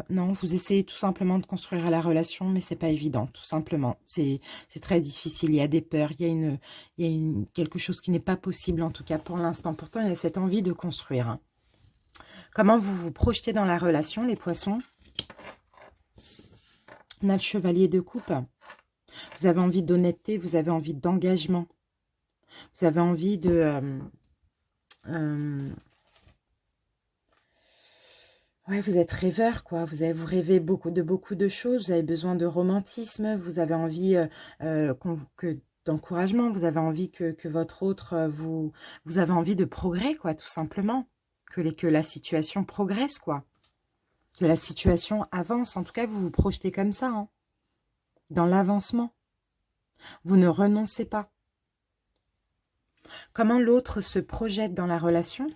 non, vous essayez tout simplement de construire la relation, mais c'est pas évident, tout simplement. C'est très difficile, il y a des peurs, quelque chose qui n'est pas possible, en tout cas pour l'instant. Pourtant, il y a cette envie de construire. Hein. Comment vous vous projetez dans la relation, les poissons? On a le chevalier de coupe. Vous avez envie d'honnêteté, vous avez envie d'engagement. Vous avez envie de... ouais, vous êtes rêveur, quoi. Vous rêvez beaucoup de choses. Vous avez besoin de romantisme. Vous avez envie d'encouragement. Vous avez envie que votre autre vous avez envie de progrès, quoi, tout simplement. Que la situation progresse, quoi. Que la situation avance. En tout cas, vous vous projetez comme ça, hein, dans l'avancement. Vous ne renoncez pas. Comment l'autre se projette dans la relation?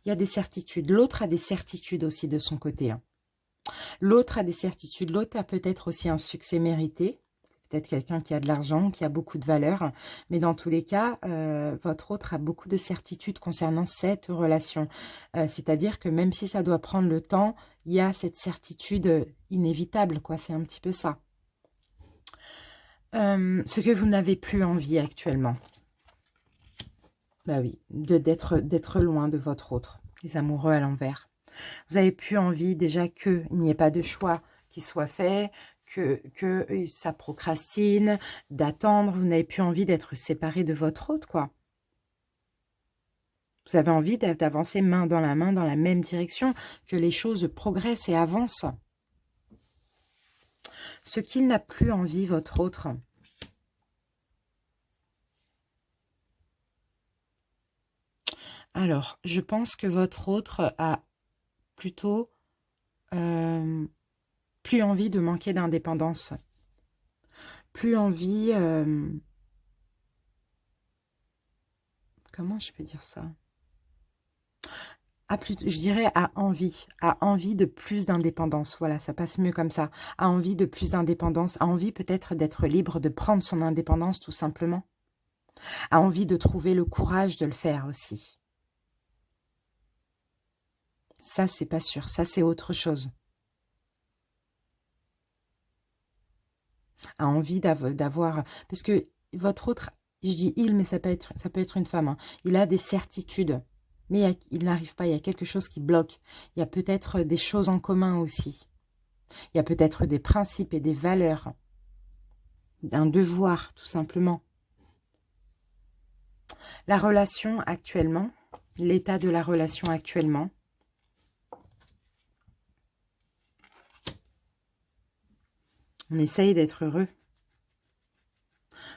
Il y a des certitudes. L'autre a des certitudes aussi de son côté. Hein. L'autre a des certitudes. L'autre a peut-être aussi un succès mérité. Peut-être quelqu'un qui a de l'argent, qui a beaucoup de valeur. Mais dans tous les cas, votre autre a beaucoup de certitudes concernant cette relation. C'est-à-dire que même si ça doit prendre le temps, il y a cette certitude inévitable, quoi. C'est un petit peu ça. Ce que vous n'avez plus envie actuellement. Bah oui, d'être loin de votre autre, les amoureux à l'envers. Vous n'avez plus envie déjà qu'il n'y ait pas de choix qui soit fait, que ça procrastine, d'attendre. Vous n'avez plus envie d'être séparé de votre autre, quoi. Vous avez envie d'avancer main dans la même direction, que les choses progressent et avancent. Ce qu'il n'a plus envie, votre autre... Alors, je pense que votre autre a plutôt plus envie de manquer d'indépendance. Plus envie... comment je peux dire ça? Je dirais a envie de plus d'indépendance. Voilà, ça passe mieux comme ça. A envie de plus d'indépendance. A envie peut-être d'être libre, de prendre son indépendance tout simplement. A envie de trouver le courage de le faire aussi. Ça, c'est pas sûr. Ça, c'est autre chose. A envie d'avoir... Parce que votre autre... Je dis il, mais ça peut être une femme. Hein. Il a des certitudes. Mais il n'arrive pas. Il y a quelque chose qui bloque. Il y a peut-être des choses en commun aussi. Il y a peut-être des principes et des valeurs. Un devoir, tout simplement. La relation actuellement. L'état de la relation actuellement. On essaye d'être heureux.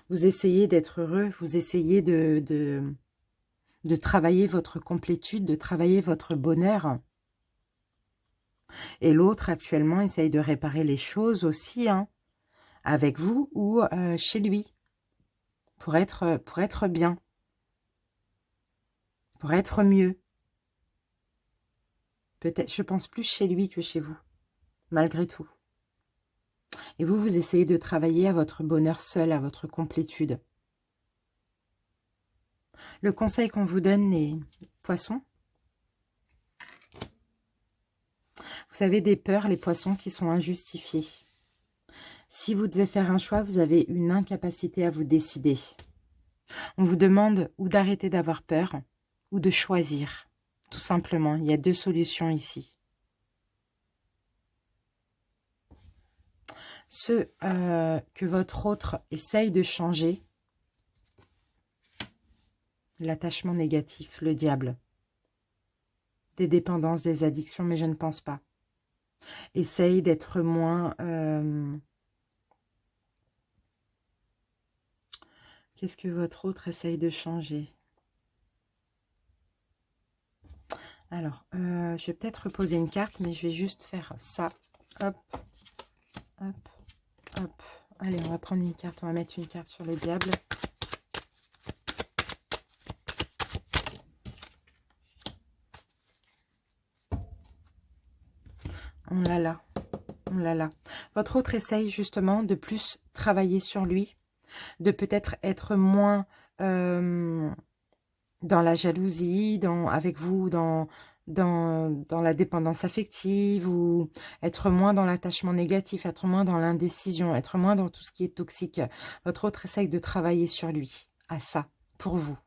Vous essayez d'être heureux. Vous essayez de travailler votre complétude, de travailler votre bonheur. Et l'autre, actuellement, essaye de réparer les choses aussi, hein, avec vous ou chez lui, pour être bien, pour être mieux. Peut-être, je pense plus chez lui que chez vous, malgré tout. Et vous essayez de travailler à votre bonheur seul, à votre complétude. Le conseil qu'on vous donne, les poissons, vous avez des peurs, les poissons, qui sont injustifiées. Si vous devez faire un choix, vous avez une incapacité à vous décider. On vous demande ou d'arrêter d'avoir peur ou de choisir. Tout simplement, il y a deux solutions ici. Ce que votre autre essaye de changer, l'attachement négatif, le diable, des dépendances, des addictions, mais je ne pense pas. Essaye d'être moins... Qu'est-ce que votre autre essaye de changer? Alors, je vais peut-être reposer une carte, mais je vais juste faire ça. Hop, hop, hop. Allez, on va prendre une carte, on va mettre une carte sur le diable. On l'a là, on l'a là. Votre autre essaye justement de plus travailler sur lui, de peut-être être moins dans la jalousie, avec vous, dans la dépendance affective, ou être moins dans l'attachement négatif, être moins dans l'indécision, être moins dans tout ce qui est toxique. Votre autre essaye de travailler sur lui, à ça, pour vous.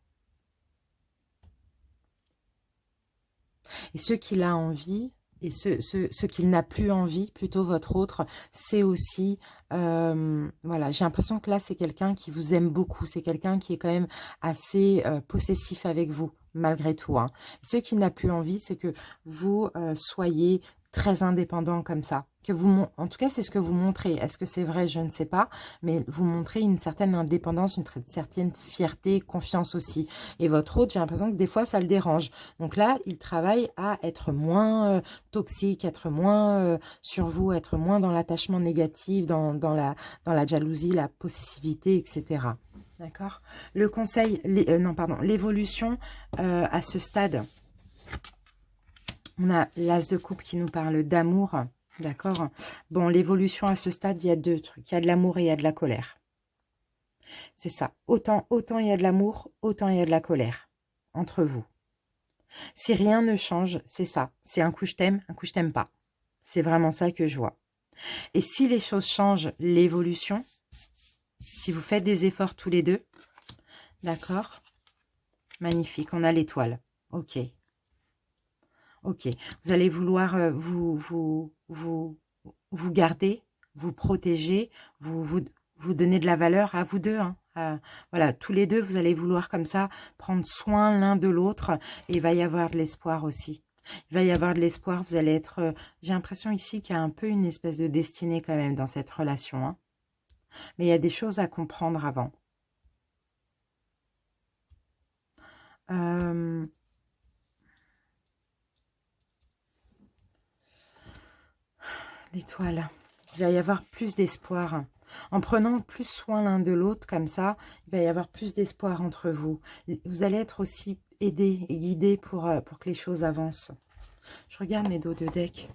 Et ce qu'il a envie, et ce qu'il n'a plus envie, plutôt votre autre, c'est aussi, voilà, j'ai l'impression que là, c'est quelqu'un qui vous aime beaucoup, c'est quelqu'un qui est quand même assez possessif avec vous, malgré tout. Hein. Ce qu'il n'a plus envie, c'est que vous soyez très indépendant comme ça. En tout cas, c'est ce que vous montrez. Est-ce que c'est vrai? Je ne sais pas. Mais vous montrez une certaine indépendance, une certaine fierté, confiance aussi. Et votre autre, j'ai l'impression que des fois, ça le dérange. Donc là, il travaille à être moins toxique, être moins sur vous, être moins dans l'attachement négatif, dans la jalousie, la possessivité, etc. D'accord? Le conseil, non, pardon, l'évolution à ce stade. On a l'as de coupe qui nous parle d'amour. D'accord? Bon, l'évolution à ce stade, il y a deux trucs. Il y a de l'amour et il y a de la colère. C'est ça. Autant il y a de l'amour, autant il y a de la colère entre vous. Si rien ne change, c'est ça. C'est un coup je t'aime, un coup je t'aime pas. C'est vraiment ça que je vois. Et si les choses changent, l'évolution, si vous faites des efforts tous les deux, d'accord? Magnifique, on a l'étoile. Ok. Ok. Vous allez vouloir vous garder, vous protéger, vous donner de la valeur à vous deux. Hein. Voilà, tous les deux, vous allez vouloir comme ça prendre soin l'un de l'autre. Et il va y avoir de l'espoir aussi. Il va y avoir de l'espoir. Vous allez être... j'ai l'impression ici qu'il y a un peu une espèce de destinée quand même dans cette relation. Hein. Mais il y a des choses à comprendre avant. L'étoile. Il va y avoir plus d'espoir. En prenant plus soin l'un de l'autre, comme ça, il va y avoir plus d'espoir entre vous. Vous allez être aussi aidé et guidé pour que les choses avancent. Je regarde mes dos de deck.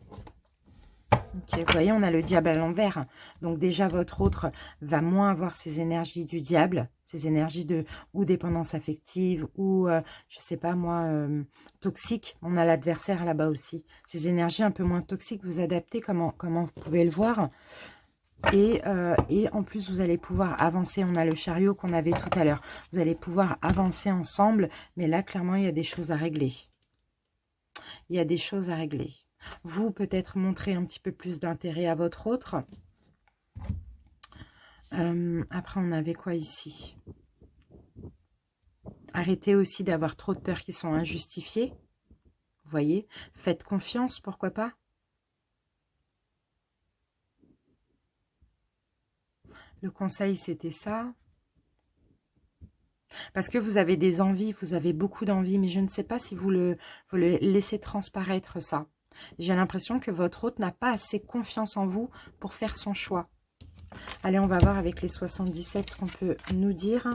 Ok, vous voyez, on a le diable à l'envers. Donc déjà, votre autre va moins avoir ces énergies du diable, ces énergies de ou dépendance affective ou, je sais pas moi, toxique. On a l'adversaire là-bas aussi. Ces énergies un peu moins toxiques, vous adaptez comment vous pouvez le voir. Et en plus, vous allez pouvoir avancer. On a le chariot qu'on avait tout à l'heure. Vous allez pouvoir avancer ensemble. Mais là, clairement, il y a des choses à régler. Il y a des choses à régler. Vous, peut-être montrer un petit peu plus d'intérêt à votre autre. Après, on avait quoi ici? Arrêtez aussi d'avoir trop de peurs qui sont injustifiées. Vous voyez? Faites confiance, pourquoi pas? Le conseil, c'était ça. Parce que vous avez des envies, vous avez beaucoup d'envies, mais je ne sais pas si vous le laissez transparaître, ça. J'ai l'impression que votre hôte n'a pas assez confiance en vous pour faire son choix. Allez, on va voir avec les 77 ce qu'on peut nous dire.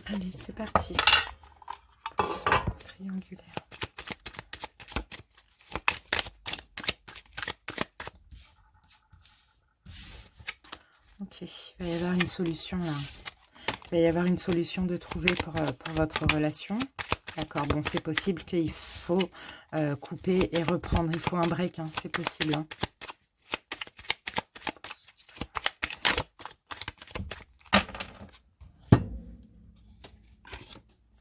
Allez, c'est parti. Poisson triangulaire. Ok, il va y avoir une solution là. Il va y avoir une solution de trouver pour votre relation. D'accord, bon, c'est possible qu'il faut couper et reprendre. Il faut un break, hein, c'est possible. Hein.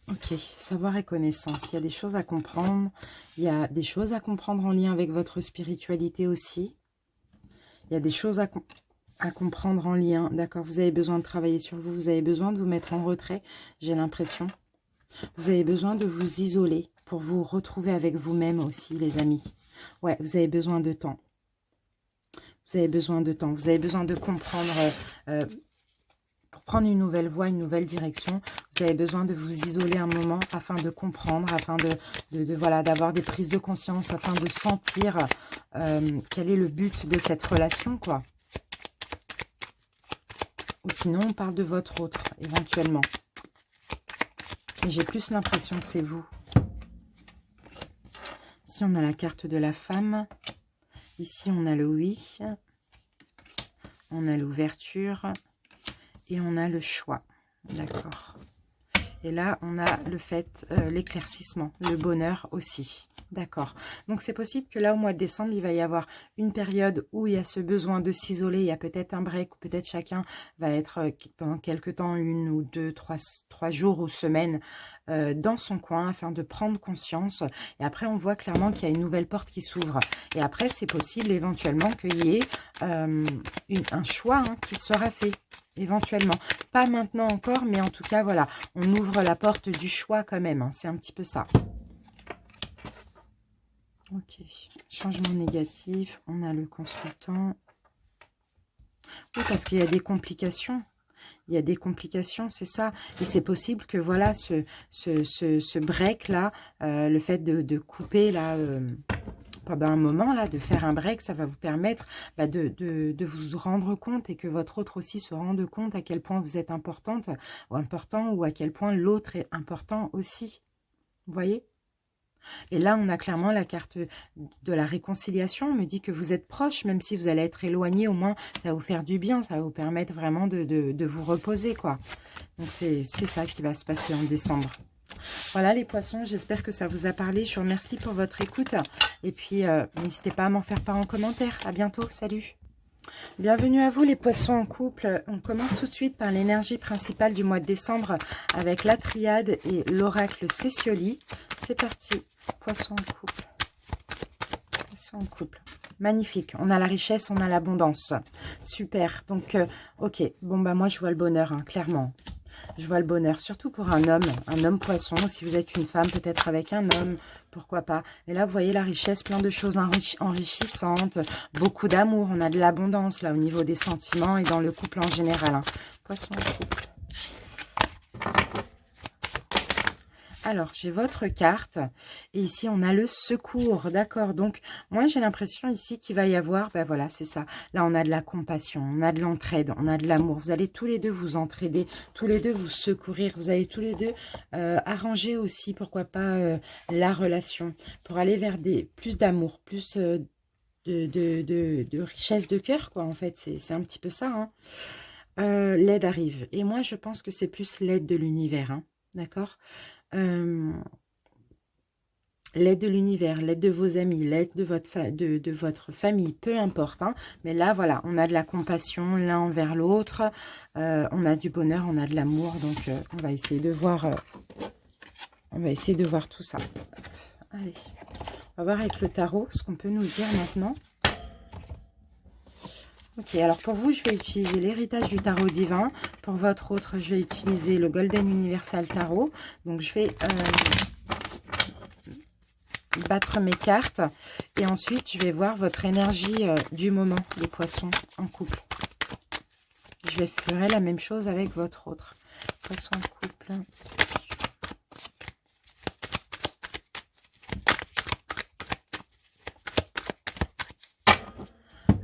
Ok, savoir et connaissance. Il y a des choses à comprendre. Il y a des choses à comprendre en lien avec votre spiritualité aussi. Il y a des choses à comprendre en lien. D'accord, vous avez besoin de travailler sur vous. Vous avez besoin de vous mettre en retrait, j'ai l'impression. Vous avez besoin de vous isoler pour vous retrouver avec vous-même aussi, les amis. Ouais, vous avez besoin de temps. Vous avez besoin de temps. Vous avez besoin de comprendre... pour prendre une nouvelle voie, une nouvelle direction, vous avez besoin de vous isoler un moment afin de comprendre, afin voilà, d'avoir des prises de conscience, afin de sentir quel est le but de cette relation, quoi. Ou sinon, on parle de votre autre, éventuellement. Mais j'ai plus l'impression que c'est vous. Ici, on a la carte de la femme. Ici, on a le oui. On a l'ouverture. Et on a le choix. D'accord. Et là, on a le fait, l'éclaircissement, le bonheur aussi. D'accord. Donc, c'est possible que là, au mois de décembre, il va y avoir une période où il y a ce besoin de s'isoler. Il y a peut-être un break, ou peut-être chacun va être pendant quelque temps, 1 ou 2, 3 jours ou semaines dans son coin afin de prendre conscience. Et après, on voit clairement qu'il y a une nouvelle porte qui s'ouvre. Et après, c'est possible éventuellement qu'il y ait un choix qui sera fait. Éventuellement. Pas maintenant encore, mais en tout cas, voilà. On ouvre la porte du choix quand même. C'est un petit peu ça. Ok. Changement négatif. On a le consultant. Oui, parce qu'il y a des complications. Il y a des complications, c'est ça. Et c'est possible que, voilà, ce break-là, le fait de couper, là... pendant un moment, là, de faire un break, ça va vous permettre de vous rendre compte et que votre autre aussi se rende compte à quel point vous êtes importante ou important ou à quel point l'autre est important aussi. Vous voyez? Et là, on a clairement la carte de la réconciliation. On me dit que vous êtes proche, même si vous allez être éloigné, au moins, ça va vous faire du bien. Ça va vous permettre vraiment de vous reposer, quoi. Donc, c'est ça qui va se passer en décembre. Voilà les poissons, j'espère que ça vous a parlé. Je vous remercie pour votre écoute. Et puis, n'hésitez pas à m'en faire part en commentaire. À bientôt, salut. Bienvenue à vous les poissons en couple. On commence tout de suite par l'énergie principale du mois de décembre avec la triade et l'oracle Cécioli. C'est parti, poissons en couple. Poissons en couple. Magnifique, on a la richesse, on a l'abondance. Super, donc, ok. Bon, bah moi je vois le bonheur, clairement. Je vois le bonheur, surtout pour un homme poisson. Si vous êtes une femme, peut-être avec un homme, pourquoi pas. Et là, vous voyez la richesse, plein de choses enrichissantes, beaucoup d'amour. On a de l'abondance, là, au niveau des sentiments et dans le couple en général. Poisson en couple. Alors, j'ai votre carte. Et ici, on a le secours. D'accord. Donc, moi, j'ai l'impression ici qu'il va y avoir... Ben voilà, c'est ça. Là, on a de la compassion. On a de l'entraide. On a de l'amour. Vous allez tous les deux vous entraider. Tous les deux vous secourir. Vous allez tous les deux arranger aussi, pourquoi pas, la relation. Pour aller vers plus d'amour. Plus de richesse de cœur, quoi. En fait, c'est un petit peu ça. L'aide arrive. Et moi, je pense que c'est plus l'aide de l'univers. D'accord. L'aide de l'univers, l'aide de vos amis, l'aide de votre famille, peu importe. Mais là, voilà, on a de la compassion l'un envers l'autre. On a du bonheur, on a de l'amour. Donc, on va essayer de voir. On va essayer de voir tout ça. Allez, on va voir avec le tarot ce qu'on peut nous dire maintenant. Ok, alors pour vous, je vais utiliser l'héritage du tarot divin. Pour votre autre, je vais utiliser le Golden Universal Tarot. Donc, je vais battre mes cartes. Et ensuite, je vais voir votre énergie du moment, les poissons en couple. Je ferai la même chose avec votre autre. Poisson en couple.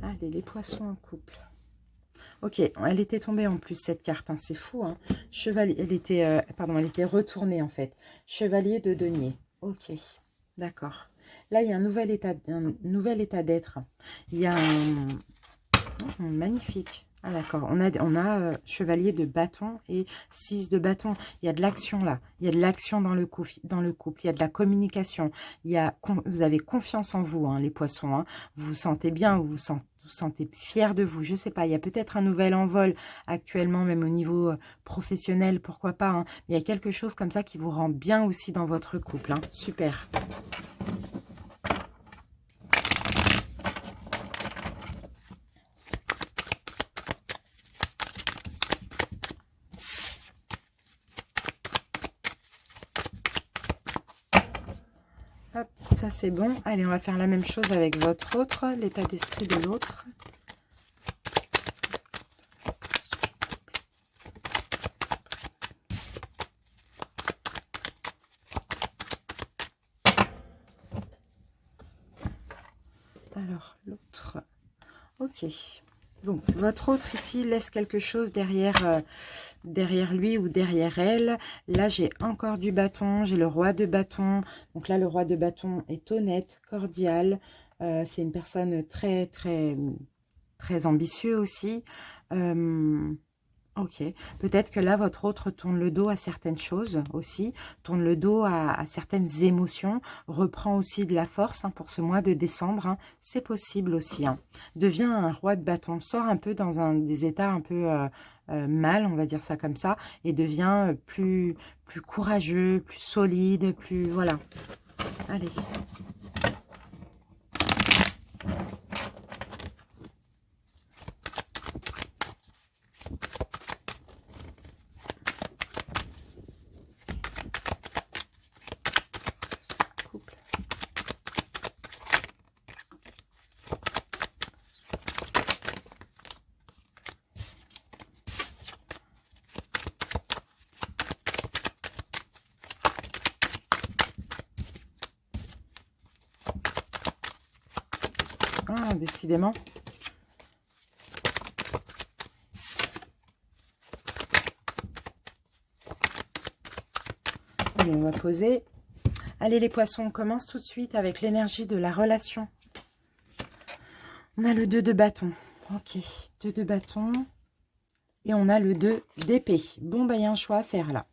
Allez, les poissons en couple. Ok, elle était tombée en plus cette carte, c'est fou. Chevalier, elle était retournée en fait. Chevalier de denier. Ok, d'accord. Là, il y a un nouvel état d'être. Il y a un magnifique. Ah d'accord, on a chevalier de bâton et 6 de bâton. Il y a de l'action là. Il y a de l'action dans le couple. Il y a de la communication. Vous avez confiance en vous, les poissons. Vous vous sentez bien, vous sentez fier de vous. Je sais pas, il y a peut-être un nouvel envol actuellement, même au niveau professionnel, pourquoi pas. Il y a quelque chose comme ça qui vous rend bien aussi dans votre couple. Super. Hop, ça c'est bon. Allez, on va faire la même chose avec votre autre, l'état d'esprit de l'autre. Alors, l'autre. Ok. Donc, votre autre ici laisse quelque chose derrière, derrière lui ou derrière elle. Là, j'ai encore du bâton, j'ai le roi de bâton. Donc là, le roi de bâton est honnête, cordial. C'est une personne très, très, très ambitieux aussi. Ok, peut-être que là, votre autre tourne le dos à certaines choses aussi, tourne le dos à certaines émotions, reprend aussi de la force pour ce mois de décembre, c'est possible aussi. Devient un roi de bâton, sort un peu dans des états un peu mal, on va dire ça comme ça, et devient plus courageux, plus solide, plus... Voilà. Allez. Ah, décidément. Allez, on va poser. Allez, les poissons, on commence tout de suite avec l'énergie de la relation. On a le 2 de bâton. Ok, 2 de bâton. Et on a le 2 d'épée. Bon, bah, il y a un choix à faire là.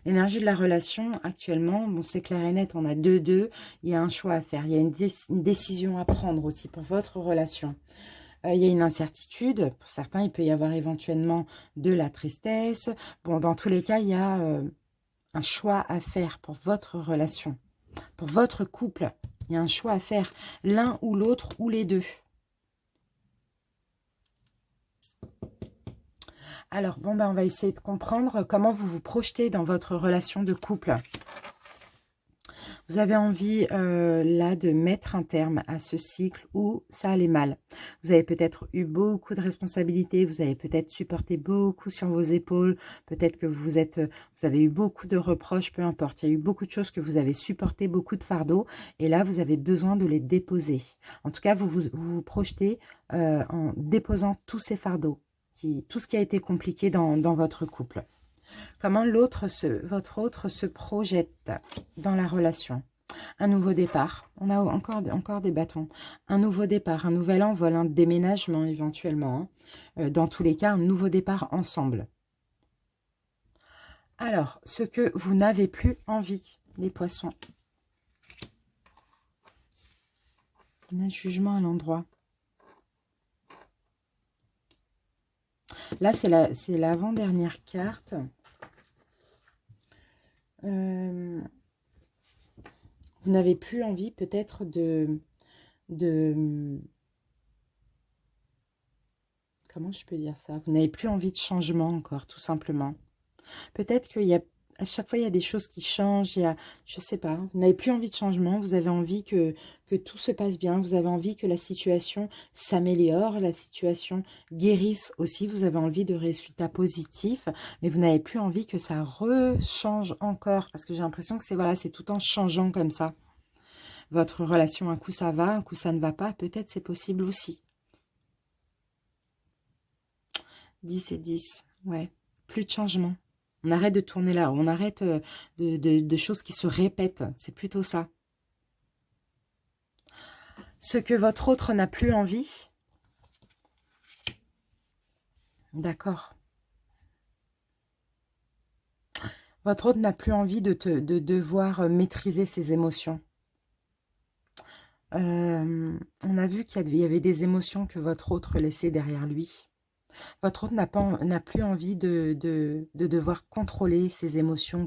L'énergie de la relation, actuellement, bon, c'est clair et net, on a 2-2. Il y a un choix à faire. Il y a une décision à prendre aussi pour votre relation. Il y a une incertitude. Pour certains, il peut y avoir éventuellement de la tristesse. Bon, dans tous les cas, il y a un choix à faire pour votre relation. Pour votre couple, il y a un choix à faire. L'un ou l'autre ou les deux. Alors, bon, ben, on va essayer de comprendre comment vous vous projetez dans votre relation de couple. Vous avez envie, là, de mettre un terme à ce cycle où ça allait mal. Vous avez peut-être eu beaucoup de responsabilités, vous avez peut-être supporté beaucoup sur vos épaules, peut-être que vous avez eu beaucoup de reproches, peu importe. Il y a eu beaucoup de choses que vous avez supporté, beaucoup de fardeaux, et là, vous avez besoin de les déposer. En tout cas, vous vous projetez en déposant tous ces fardeaux. Tout ce qui a été compliqué dans votre couple. Comment votre autre se projette dans la relation. Un nouveau départ. On a encore des bâtons. Un nouveau départ, un nouvel envol, un déménagement éventuellement. Dans tous les cas, un nouveau départ ensemble. Alors, ce que vous n'avez plus envie, les poissons. Un jugement à l'endroit. Là, c'est l'avant-dernière carte. Vous n'avez plus envie peut-être de... Comment je peux dire ça? Vous n'avez plus envie de changement encore, tout simplement. Peut-être qu'il y a... À chaque fois, il y a des choses qui changent. Il y a, je sais pas, vous n'avez plus envie de changement. Vous avez envie que tout se passe bien. Vous avez envie que la situation s'améliore, la situation guérisse aussi. Vous avez envie de résultats positifs. Mais vous n'avez plus envie que ça rechange encore. Parce que j'ai l'impression que c'est tout en changeant comme ça. Votre relation, un coup ça va, un coup ça ne va pas. Peut-être c'est possible aussi. 10 et 10, ouais. Plus de changement. On arrête de tourner là, on arrête de choses qui se répètent. C'est plutôt ça. Ce que votre autre n'a plus envie. D'accord. Votre autre n'a plus envie de devoir maîtriser ses émotions. On a vu qu'il y avait des émotions que votre autre laissait derrière lui. Votre autre n'a plus envie de devoir contrôler ses émotions,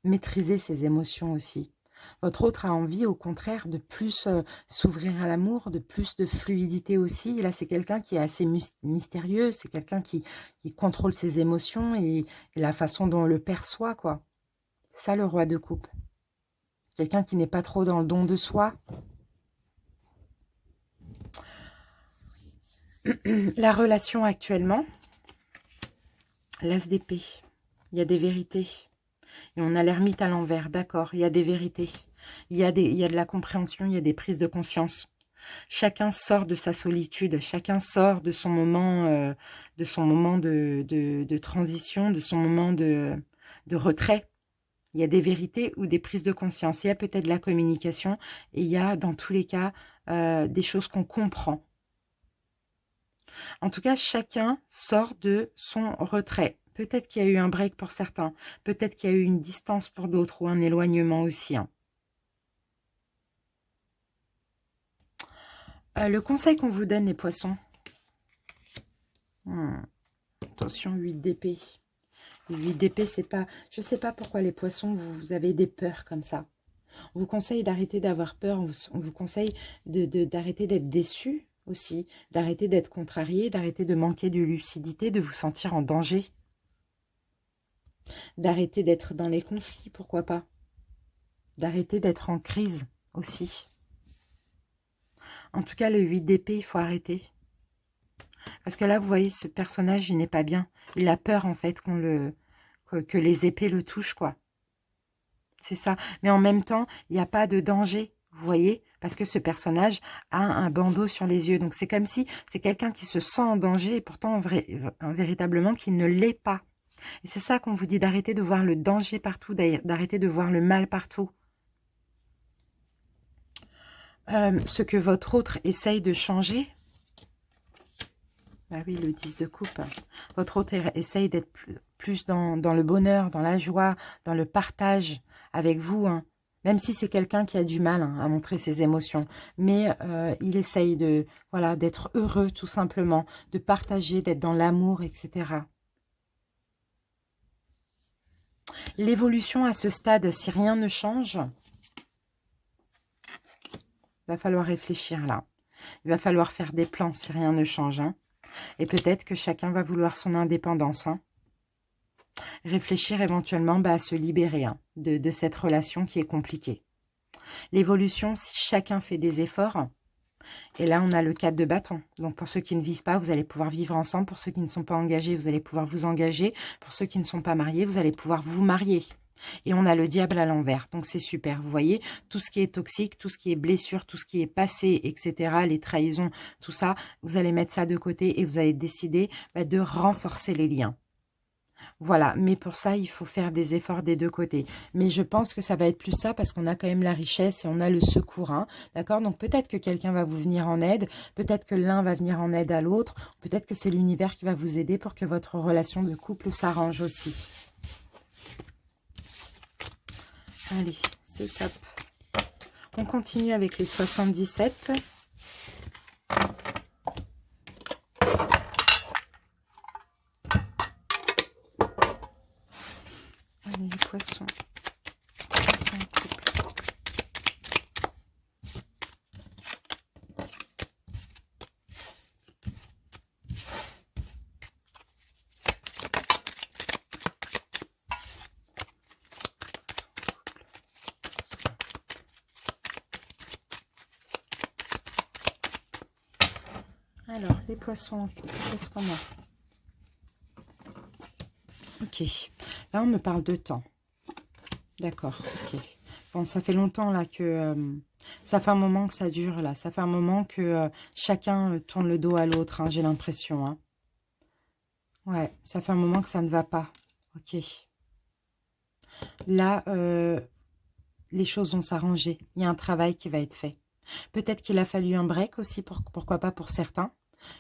maîtriser ses émotions aussi. Votre autre a envie, au contraire, de plus s'ouvrir à l'amour, de plus de fluidité aussi. Et là, c'est quelqu'un qui est assez mystérieux, c'est quelqu'un qui contrôle ses émotions et la façon dont on le perçoit, quoi. C'est ça, le roi de coupe. Quelqu'un qui n'est pas trop dans le don de soi. La relation actuellement, l'as d'épée, il y a des vérités. Et on a l'ermite à l'envers, d'accord, il y a des vérités. Il y a de la compréhension, il y a des prises de conscience. Chacun sort de sa solitude, chacun sort de son moment, de transition, de son moment de retrait. Il y a des vérités ou des prises de conscience. Il y a peut-être de la communication et il y a dans tous les cas des choses qu'on comprend. En tout cas, chacun sort de son retrait. Peut-être qu'il y a eu un break pour certains, peut-être qu'il y a eu une distance pour d'autres ou un éloignement aussi. Hein. Le conseil qu'on vous donne, les poissons. Attention, 8 d'épée. 8 d'épée, c'est pas... Je sais pas pourquoi les poissons, vous avez des peurs comme ça. On vous conseille d'arrêter d'avoir peur, on vous conseille d'arrêter d'être déçu aussi, d'arrêter d'être contrarié, d'arrêter de manquer de lucidité, de vous sentir en danger. D'arrêter d'être dans les conflits, pourquoi pas. D'arrêter d'être en crise aussi. En tout cas, le 8 d'épée, il faut arrêter. Parce que là, vous voyez, ce personnage, il n'est pas bien. Il a peur, en fait, que les épées le touchent, quoi. C'est ça. Mais en même temps, il n'y a pas de danger, vous voyez, parce que ce personnage a un bandeau sur les yeux. Donc, c'est comme si c'est quelqu'un qui se sent en danger et pourtant, véritablement, qu'il ne l'est pas. Et c'est ça qu'on vous dit, d'arrêter de voir le danger partout, d'arrêter de voir le mal partout. Ce que votre autre essaye de changer, bah oui, le 10 de coupe. Votre autre essaye d'être plus dans le bonheur, dans la joie, dans le partage avec vous. Hein. Même si c'est quelqu'un qui a du mal à montrer ses émotions. Mais il essaye d'être heureux tout simplement, de partager, d'être dans l'amour, etc. L'évolution à ce stade, si rien ne change, il va falloir réfléchir là. Il va falloir faire des plans si rien ne change. Hein. Et peut-être que chacun va vouloir son indépendance. Hein. Réfléchir éventuellement à se libérer de cette relation qui est compliquée. L'évolution, si chacun fait des efforts. Et là, on a le 4 de bâton. Donc, pour ceux qui ne vivent pas, vous allez pouvoir vivre ensemble. Pour ceux qui ne sont pas engagés, vous allez pouvoir vous engager. Pour ceux qui ne sont pas mariés, vous allez pouvoir vous marier. Et on a le diable à l'envers. Donc, c'est super. Vous voyez, tout ce qui est toxique, tout ce qui est blessure, tout ce qui est passé, etc., les trahisons, tout ça, vous allez mettre ça de côté et vous allez décider de renforcer les liens. Voilà, mais pour ça, il faut faire des efforts des deux côtés. Mais je pense que ça va être plus ça parce qu'on a quand même la richesse et on a le secours. Hein, d'accord? Donc peut-être que quelqu'un va vous venir en aide, peut-être que l'un va venir en aide à l'autre, peut-être que c'est l'univers qui va vous aider pour que votre relation de couple s'arrange aussi. Allez, c'est top. On continue avec les 77. Allez, les poissons. Poissons couple. Alors, les poissons, qu'est-ce qu'on a? Ok. Là, on me parle de temps. D'accord, ok. Bon, ça fait longtemps, là, que... ça fait un moment que ça dure, là. Ça fait un moment que chacun tourne le dos à l'autre, hein, j'ai l'impression. Hein. Ouais, ça fait un moment que ça ne va pas. Ok. Là, les choses vont s'arranger. Il y a un travail qui va être fait. Peut-être qu'il a fallu un break aussi, pourquoi pas pour certains.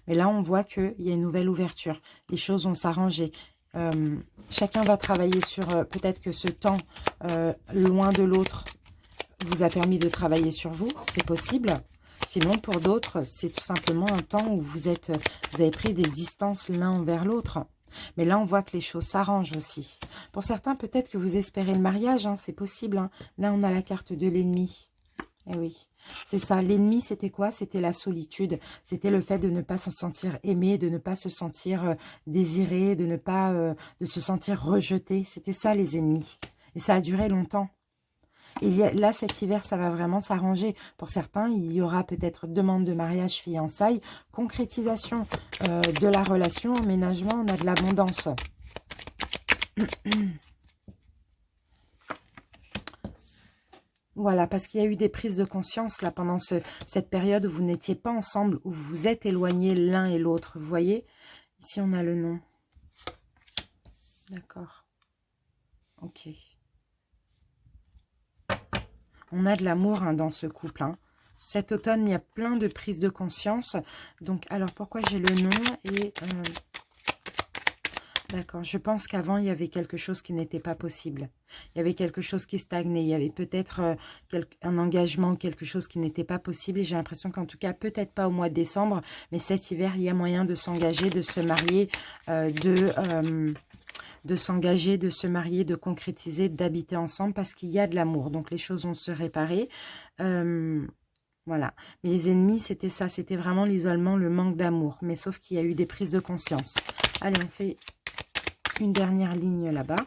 Mais là, on voit qu'il y a une nouvelle ouverture. Les choses vont s'arranger. Chacun va travailler sur... peut-être que ce temps loin de l'autre vous a permis de travailler sur vous. C'est possible. Sinon, pour d'autres, c'est tout simplement un temps où vous avez pris des distances l'un envers l'autre. Mais là, on voit que les choses s'arrangent aussi. Pour certains, peut-être que vous espérez le mariage. Hein, c'est possible. Hein. Là, on a la carte de l'ennemi. Eh oui, c'est ça. L'ennemi, c'était quoi? C'était la solitude. C'était le fait de ne pas se sentir aimé, de ne pas se sentir désiré, de se sentir rejeté. C'était ça, les ennemis. Et ça a duré longtemps. Et là, cet hiver, ça va vraiment s'arranger. Pour certains, il y aura peut-être demande de mariage, fiançailles, concrétisation de la relation, emménagement, on a de l'abondance. Voilà, parce qu'il y a eu des prises de conscience là pendant cette période où vous n'étiez pas ensemble, où vous vous êtes éloignés l'un et l'autre. Vous voyez? Ici, on a le nom. D'accord. Ok. On a de l'amour hein, dans ce couple. Hein. Cet automne, il y a plein de prises de conscience. Donc, alors, pourquoi j'ai le nom et... D'accord, je pense qu'avant, il y avait quelque chose qui n'était pas possible. Il y avait quelque chose qui stagnait. Il y avait peut-être un engagement, quelque chose qui n'était pas possible. Et j'ai l'impression qu'en tout cas, peut-être pas au mois de décembre, mais cet hiver, il y a moyen de s'engager, de se marier, de s'engager, de se marier, de concrétiser, d'habiter ensemble parce qu'il y a de l'amour. Donc, les choses vont se réparer. Voilà. Mais les ennemis, c'était ça. C'était vraiment l'isolement, le manque d'amour. Mais sauf qu'il y a eu des prises de conscience. Allez, on fait une dernière ligne là-bas.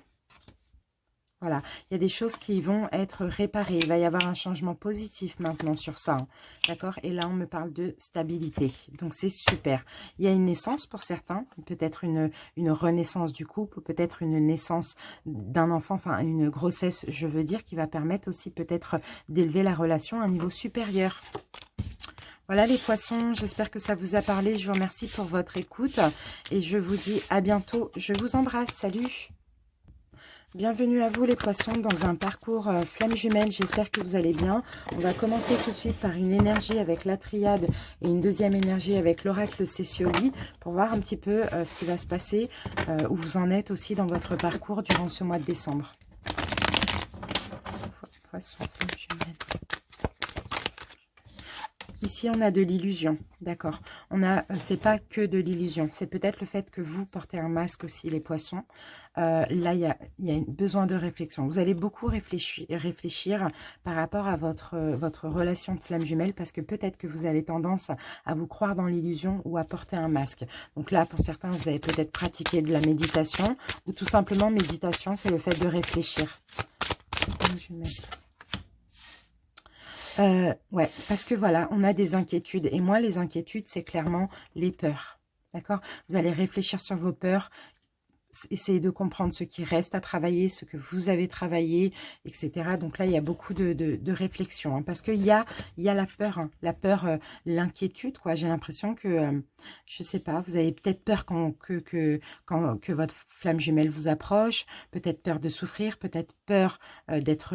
Voilà, il y a des choses qui vont être réparées. Il va y avoir un changement positif maintenant sur ça. Hein. D'accord? Et là, on me parle de stabilité. Donc, c'est super. Il y a une naissance pour certains. Peut-être une renaissance du couple. Peut-être une naissance d'un enfant. Enfin, une grossesse, je veux dire, qui va permettre aussi peut-être d'élever la relation à un niveau supérieur. Voilà les poissons, j'espère que ça vous a parlé. Je vous remercie pour votre écoute et je vous dis à bientôt. Je vous embrasse, salut! Bienvenue à vous les poissons dans un parcours flamme jumelle, j'espère que vous allez bien. On va commencer tout de suite par une énergie avec la triade et une deuxième énergie avec l'oracle Cécioli pour voir un petit peu ce qui va se passer, où vous en êtes aussi dans votre parcours durant ce mois de décembre. Poisson, flamme jumelle. Ici, on a de l'illusion, d'accord. C'est pas que de l'illusion, c'est peut-être le fait que vous portez un masque aussi, les poissons. Là, il y a besoin de réflexion. Vous allez beaucoup réfléchir par rapport à votre relation de flamme jumelle, parce que peut-être que vous avez tendance à vous croire dans l'illusion ou à porter un masque. Donc là, pour certains, vous avez peut-être pratiqué de la méditation, ou tout simplement, méditation, c'est le fait de réfléchir. Flamme jumelle. Ouais, parce que voilà, on a des inquiétudes. Et moi, les inquiétudes, c'est clairement les peurs. D'accord? Vous allez réfléchir sur vos peurs, essayer de comprendre ce qui reste à travailler, ce que vous avez travaillé, etc. Donc là, il y a beaucoup de réflexion. Hein, parce qu'il y a la peur, hein, l'inquiétude, quoi. J'ai l'impression que, je sais pas, vous avez peut-être peur que votre flamme jumelle vous approche, peut-être peur de souffrir, peut-être peur d'être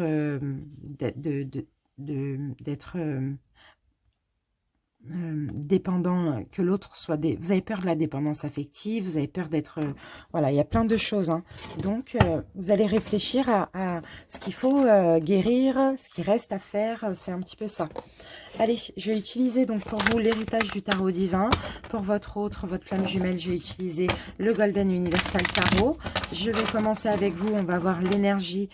dépendant, que l'autre soit... Vous avez peur de la dépendance affective, vous avez peur d'être... voilà, il y a plein de choses. Hein. Donc, vous allez réfléchir à ce qu'il faut guérir, ce qui reste à faire, c'est un petit peu ça. Allez, je vais utiliser donc pour vous l'héritage du tarot divin. Pour votre flamme jumelle, je vais utiliser le Golden Universal Tarot. Je vais commencer avec vous, on va voir l'énergie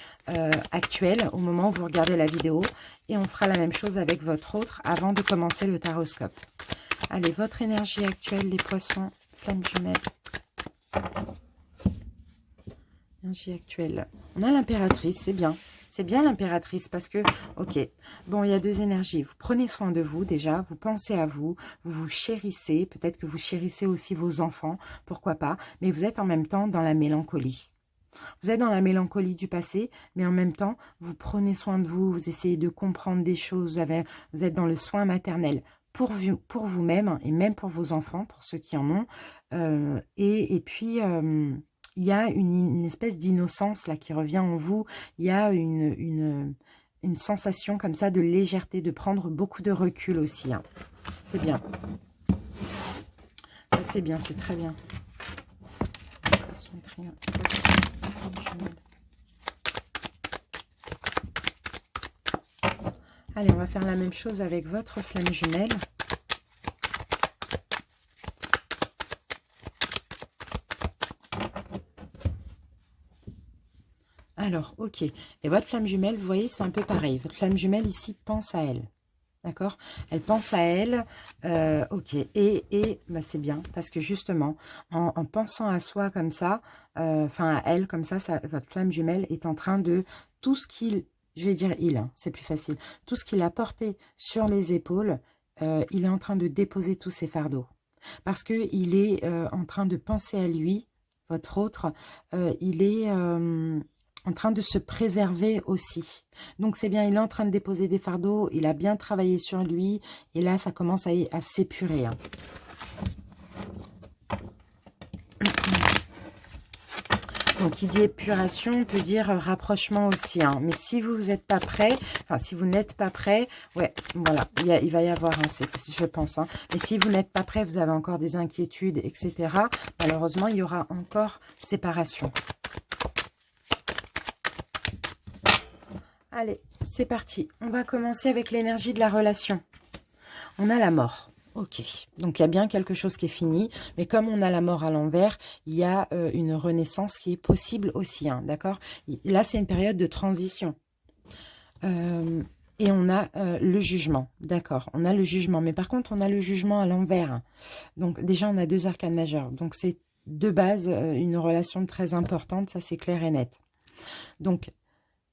actuelle au moment où vous regardez la vidéo. Et on fera la même chose avec votre autre avant de commencer le taroscope. Allez, votre énergie actuelle, les poissons, flamme jumelle. Énergie actuelle. On a l'impératrice, c'est bien. C'est bien l'impératrice parce que, ok, bon, il y a deux énergies. Vous prenez soin de vous déjà, vous pensez à vous, vous vous chérissez. Peut-être que vous chérissez aussi vos enfants, pourquoi pas. Mais vous êtes en même temps dans la mélancolie. Vous êtes dans la mélancolie du passé, mais en même temps, vous prenez soin de vous, vous essayez de comprendre des choses, vous êtes dans le soin maternel pour vous-même et même pour vos enfants, pour ceux qui en ont. Et puis... il y a une espèce d'innocence là qui revient en vous. Il y a une sensation comme ça de légèreté, de prendre beaucoup de recul aussi. Hein. C'est bien. C'est bien, c'est très bien. Allez, on va faire la même chose avec votre flamme jumelle. Alors, ok. Et votre flamme jumelle, vous voyez, c'est un peu pareil. Votre flamme jumelle, ici, pense à elle. D'accord? Elle pense à elle. Ok. Et bah, c'est bien. Parce que justement, en pensant à soi comme ça, enfin à elle comme ça, votre flamme jumelle est en train de... Tout ce qu'il... Je vais dire il, hein, c'est plus facile. Tout ce qu'il a porté sur les épaules, il est en train de déposer tous ses fardeaux. Parce qu'il est en train de penser à lui, votre autre. Il est... en train de se préserver aussi. Donc c'est bien, il est en train de déposer des fardeaux, il a bien travaillé sur lui, et là ça commence à s'épurer. Hein. Donc, qui dit épuration peut dire rapprochement aussi. Hein. Mais si vous n'êtes pas prêt, enfin, si vous n'êtes pas prêt, ouais, voilà, il va y avoir, hein, je pense. Hein. Mais si vous n'êtes pas prêt, vous avez encore des inquiétudes, etc. Malheureusement, il y aura encore séparation. Allez, c'est parti. On va commencer avec l'énergie de la relation. On a la mort. Ok, donc il y a bien quelque chose qui est fini, mais comme on a la mort à l'envers, il y a une renaissance qui est possible aussi, hein, d'accord? Là, c'est une période de transition. Et on a le jugement, d'accord? On a le jugement, mais par contre, on a le jugement à l'envers. Donc déjà, on a 2 arcanes majeures, donc c'est de base une relation très importante, ça c'est clair et net. Donc,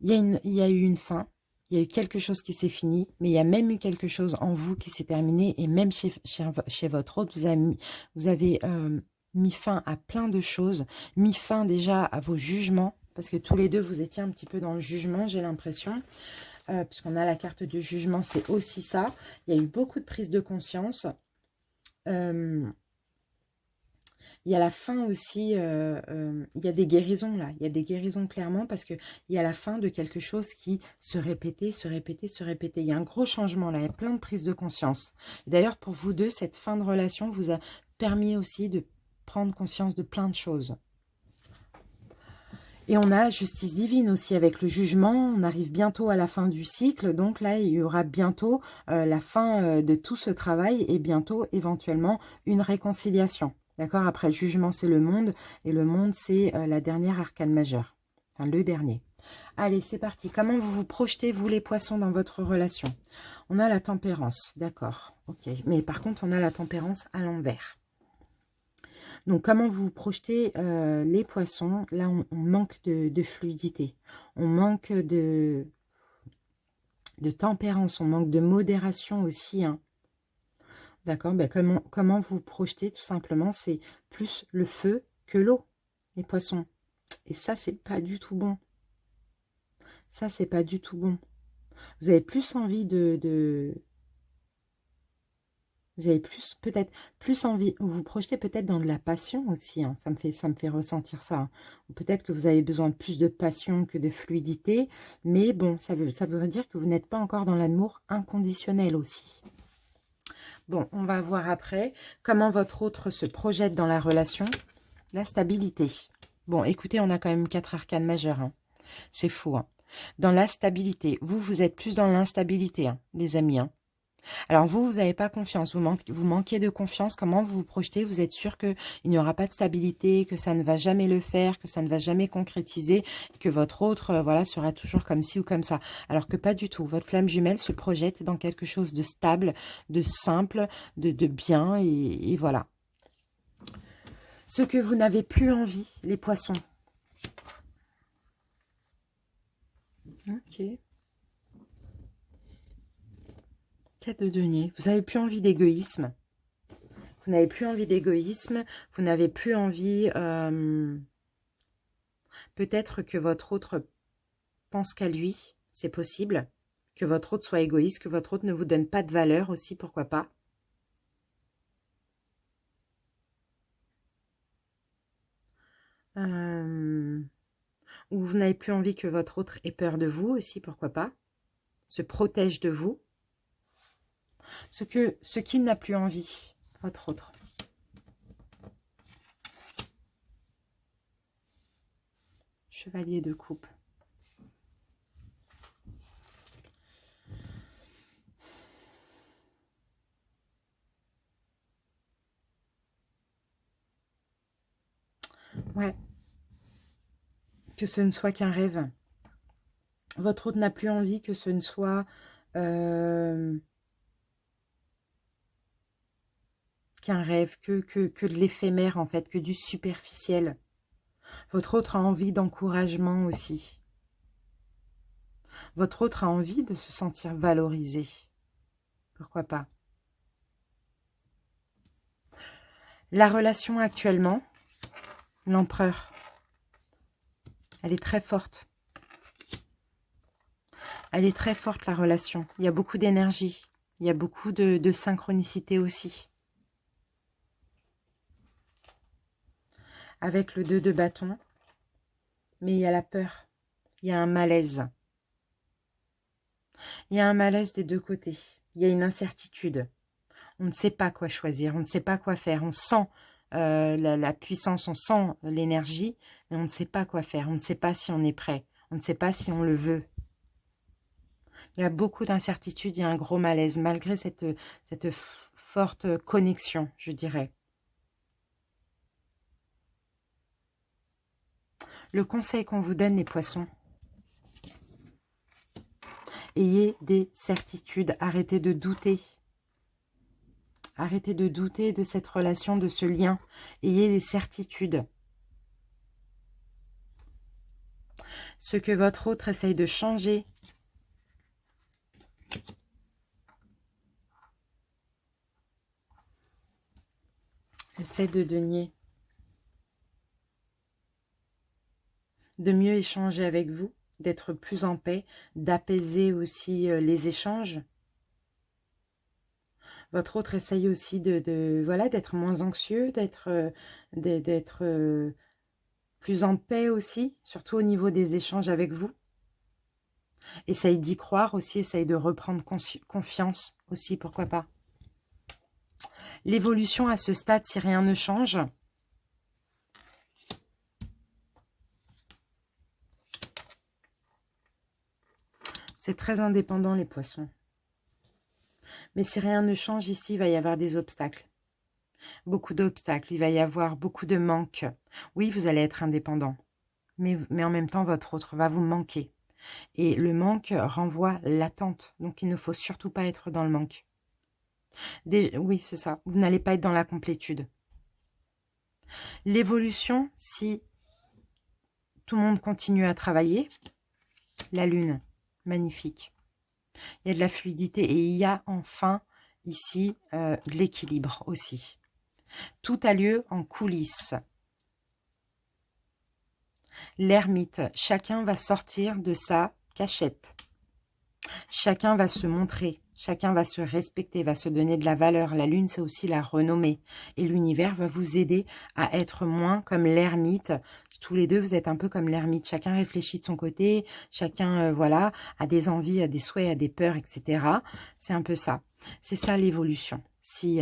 il y a eu une fin. Il y a eu quelque chose qui s'est fini, mais il y a même eu quelque chose en vous qui s'est terminé. Et même chez votre autre, vous avez mis fin à plein de choses, mis fin déjà à vos jugements, parce que tous les deux, vous étiez un petit peu dans le jugement, j'ai l'impression. Puisqu'on a la carte de jugement, c'est aussi ça. Il y a eu beaucoup de prise de conscience. Il y a la fin aussi, il y a des guérisons là, il y a des guérisons clairement parce qu'il y a la fin de quelque chose qui se répétait, se répétait, se répétait. Il y a un gros changement là, il y a plein de prises de conscience. D'ailleurs, pour vous deux, cette fin de relation vous a permis aussi de prendre conscience de plein de choses. Et on a justice divine aussi avec le jugement. On arrive bientôt à la fin du cycle. Donc là, il y aura bientôt la fin de tout ce travail et bientôt éventuellement une réconciliation. D'accord? Après le jugement, c'est le monde. Et le monde, c'est la dernière arcane majeure. Enfin, le dernier. Allez, c'est parti. Comment vous vous projetez, vous les poissons, dans votre relation? On a la tempérance. D'accord. Ok. Mais par contre, on a la tempérance à l'envers. Donc, comment vous projetez les poissons? Là, on manque de fluidité. On manque de tempérance. On manque de modération aussi. Hein. D'accord, ben comment vous projetez tout simplement, c'est plus le feu que l'eau, les poissons. Et ça, c'est pas du tout bon. Ça, c'est pas du tout bon. Vous avez plus envie vous avez peut-être plus envie, vous vous projetez peut-être dans de la passion aussi, hein. Ça me fait ressentir ça. Hein. Peut-être que vous avez besoin de plus de passion que de fluidité, mais bon, ça voudrait dire que vous n'êtes pas encore dans l'amour inconditionnel aussi. Bon, on va voir après comment votre autre se projette dans la relation. La stabilité. Bon, écoutez, on a quand même 4 arcanes majeures. Hein. C'est fou. Hein. Dans la stabilité. Vous êtes plus dans l'instabilité, hein, les amis. Hein. Alors vous n'avez pas confiance. Vous manquez de confiance. Comment vous vous projetez? Vous êtes sûr qu'il n'y aura pas de stabilité, que ça ne va jamais le faire, que ça ne va jamais concrétiser, que votre autre voilà, sera toujours comme ci ou comme ça. Alors que pas du tout. Votre flamme jumelle se projette dans quelque chose de stable, de simple, de bien. Et voilà. Ce que vous n'avez plus envie, les poissons. Ok. 4 de denier. Vous n'avez plus envie d'égoïsme. Vous n'avez plus envie d'égoïsme. Vous n'avez plus envie... peut-être que votre autre pense qu'à lui. C'est possible. Que votre autre soit égoïste. Que votre autre ne vous donne pas de valeur aussi. Pourquoi pas. Ou vous n'avez plus envie que votre autre ait peur de vous aussi. Pourquoi pas. Se protège de vous. Ce qu'il n'a plus envie, votre autre. Chevalier de coupe. Ouais. Que ce ne soit qu'un rêve. Votre autre n'a plus envie que ce ne soit... qu'un rêve, que de l'éphémère en fait, que du superficiel. Votre autre a envie d'encouragement aussi. Votre autre a envie de se sentir valorisé. Pourquoi pas? La relation actuellement, l'empereur, elle est très forte. Elle est très forte, la relation. Il y a beaucoup d'énergie. Il y a beaucoup de synchronicité aussi. Avec le 2 de bâton. Mais il y a la peur. Il y a un malaise. Il y a un malaise des deux côtés. Il y a une incertitude. On ne sait pas quoi choisir. On ne sait pas quoi faire. On sent la puissance, on sent l'énergie, mais on ne sait pas quoi faire. On ne sait pas si on est prêt. On ne sait pas si on le veut. Il y a beaucoup d'incertitudes, il y a un gros malaise, malgré cette forte connexion, je dirais. Le conseil qu'on vous donne, les poissons, ayez des certitudes, arrêtez de douter. Arrêtez de douter de cette relation, de ce lien. Ayez des certitudes. Ce que votre autre essaye de changer, le 7 de denier, de mieux échanger avec vous, d'être plus en paix, d'apaiser aussi les échanges. Votre autre essaye aussi voilà, d'être moins anxieux, d'être plus en paix aussi, surtout au niveau des échanges avec vous. Essaye d'y croire aussi, essaye de reprendre confiance aussi, pourquoi pas. L'évolution à ce stade, si rien ne change, c'est très indépendant les poissons. Mais si rien ne change ici, il va y avoir des obstacles. Beaucoup d'obstacles, il va y avoir beaucoup de manques. Oui, vous allez être indépendant, mais en même temps, votre autre va vous manquer. Et le manque renvoie l'attente, donc il ne faut surtout pas être dans le manque. Oui, c'est ça, vous n'allez pas être dans la complétude. L'évolution, si tout le monde continue à travailler, la lune, magnifique. Il y a de la fluidité et il y a enfin ici de l'équilibre aussi. Tout a lieu en coulisses. L'ermite, chacun va sortir de sa cachette. Chacun va se montrer, chacun va se respecter, va se donner de la valeur. La lune, c'est aussi la renommée. Et l'univers va vous aider à être moins comme l'ermite. Tous les deux, vous êtes un peu comme l'ermite. Chacun réfléchit de son côté, chacun voilà, a des envies, a des souhaits, a des peurs, etc. C'est un peu ça. C'est ça l'évolution. Si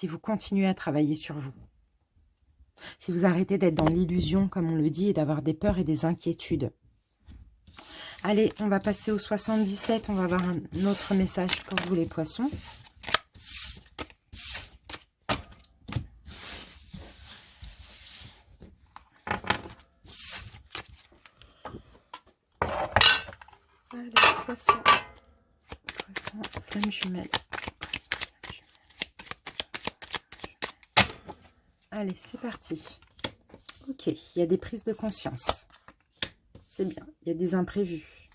vous continuez à travailler sur vous. Si vous arrêtez d'être dans l'illusion, comme on le dit, et d'avoir des peurs et des inquiétudes. Allez, on va passer au 77. On va avoir un autre message pour vous, les poissons. Allez, poissons. Poissons, flamme jumelle. Allez, c'est parti. Ok, il y a des prises de conscience. C'est bien, il y a des imprévus.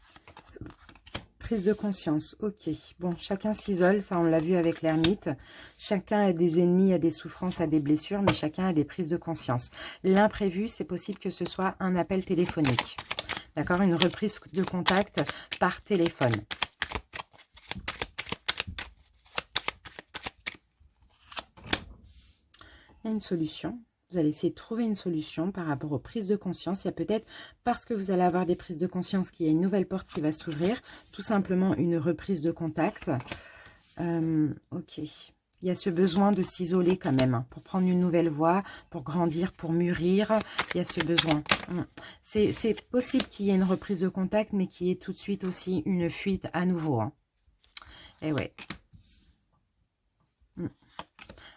Prise de conscience, ok. Bon, chacun s'isole, ça on l'a vu avec l'ermite. Chacun a des ennemis, a des souffrances, a des blessures, mais chacun a des prises de conscience. L'imprévu, c'est possible que ce soit un appel téléphonique. D'accord, une reprise de contact par téléphone. Il y a une solution. Vous allez essayer de trouver une solution par rapport aux prises de conscience. Il y a peut-être, parce que vous allez avoir des prises de conscience, qu'il y a une nouvelle porte qui va s'ouvrir. Tout simplement une reprise de contact. Ok. Il y a ce besoin de s'isoler quand même, hein, pour prendre une nouvelle voie, pour grandir, pour mûrir. Il y a ce besoin. C'est possible qu'il y ait une reprise de contact, mais qu'il y ait tout de suite aussi une fuite à nouveau. Hein. Et ouais.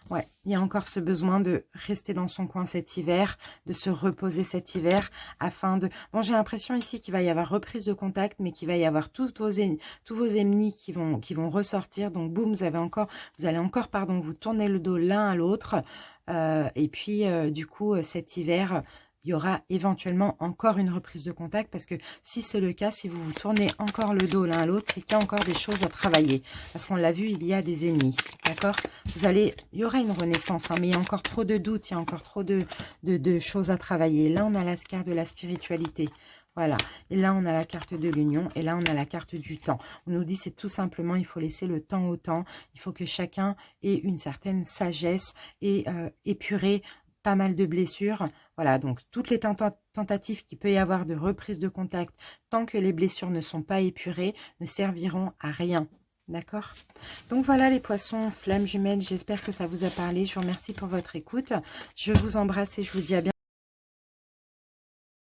Ouais, il y a encore ce besoin de rester dans son coin cet hiver, de se reposer cet hiver afin de... Bon, j'ai l'impression ici qu'il va y avoir reprise de contact, mais qu'il va y avoir tous vos ennemis qui vont ressortir. Donc, boum, vous allez encore, vous tourner le dos l'un à l'autre. Et puis, du coup, cet hiver... il y aura éventuellement encore une reprise de contact parce que si c'est le cas, si vous vous tournez encore le dos l'un à l'autre, c'est qu'il y a encore des choses à travailler. Parce qu'on l'a vu, il y a des ennemis, d'accord? Il y aura une renaissance, hein, mais il y a encore trop de doutes, il y a encore trop de choses à travailler. Là, on a la carte de la spiritualité. Voilà, et là on a la carte de l'union, et là on a la carte du temps. On nous dit c'est tout simplement, il faut laisser le temps au temps, il faut que chacun ait une certaine sagesse et épurer pas mal de blessures. Voilà, donc toutes les tentatives qu'il peut y avoir de reprise de contact, tant que les blessures ne sont pas épurées, ne serviront à rien. D'accord? Donc voilà les poissons, flammes jumelles, j'espère que ça vous a parlé. Je vous remercie pour votre écoute. Je vous embrasse et je vous dis à bientôt.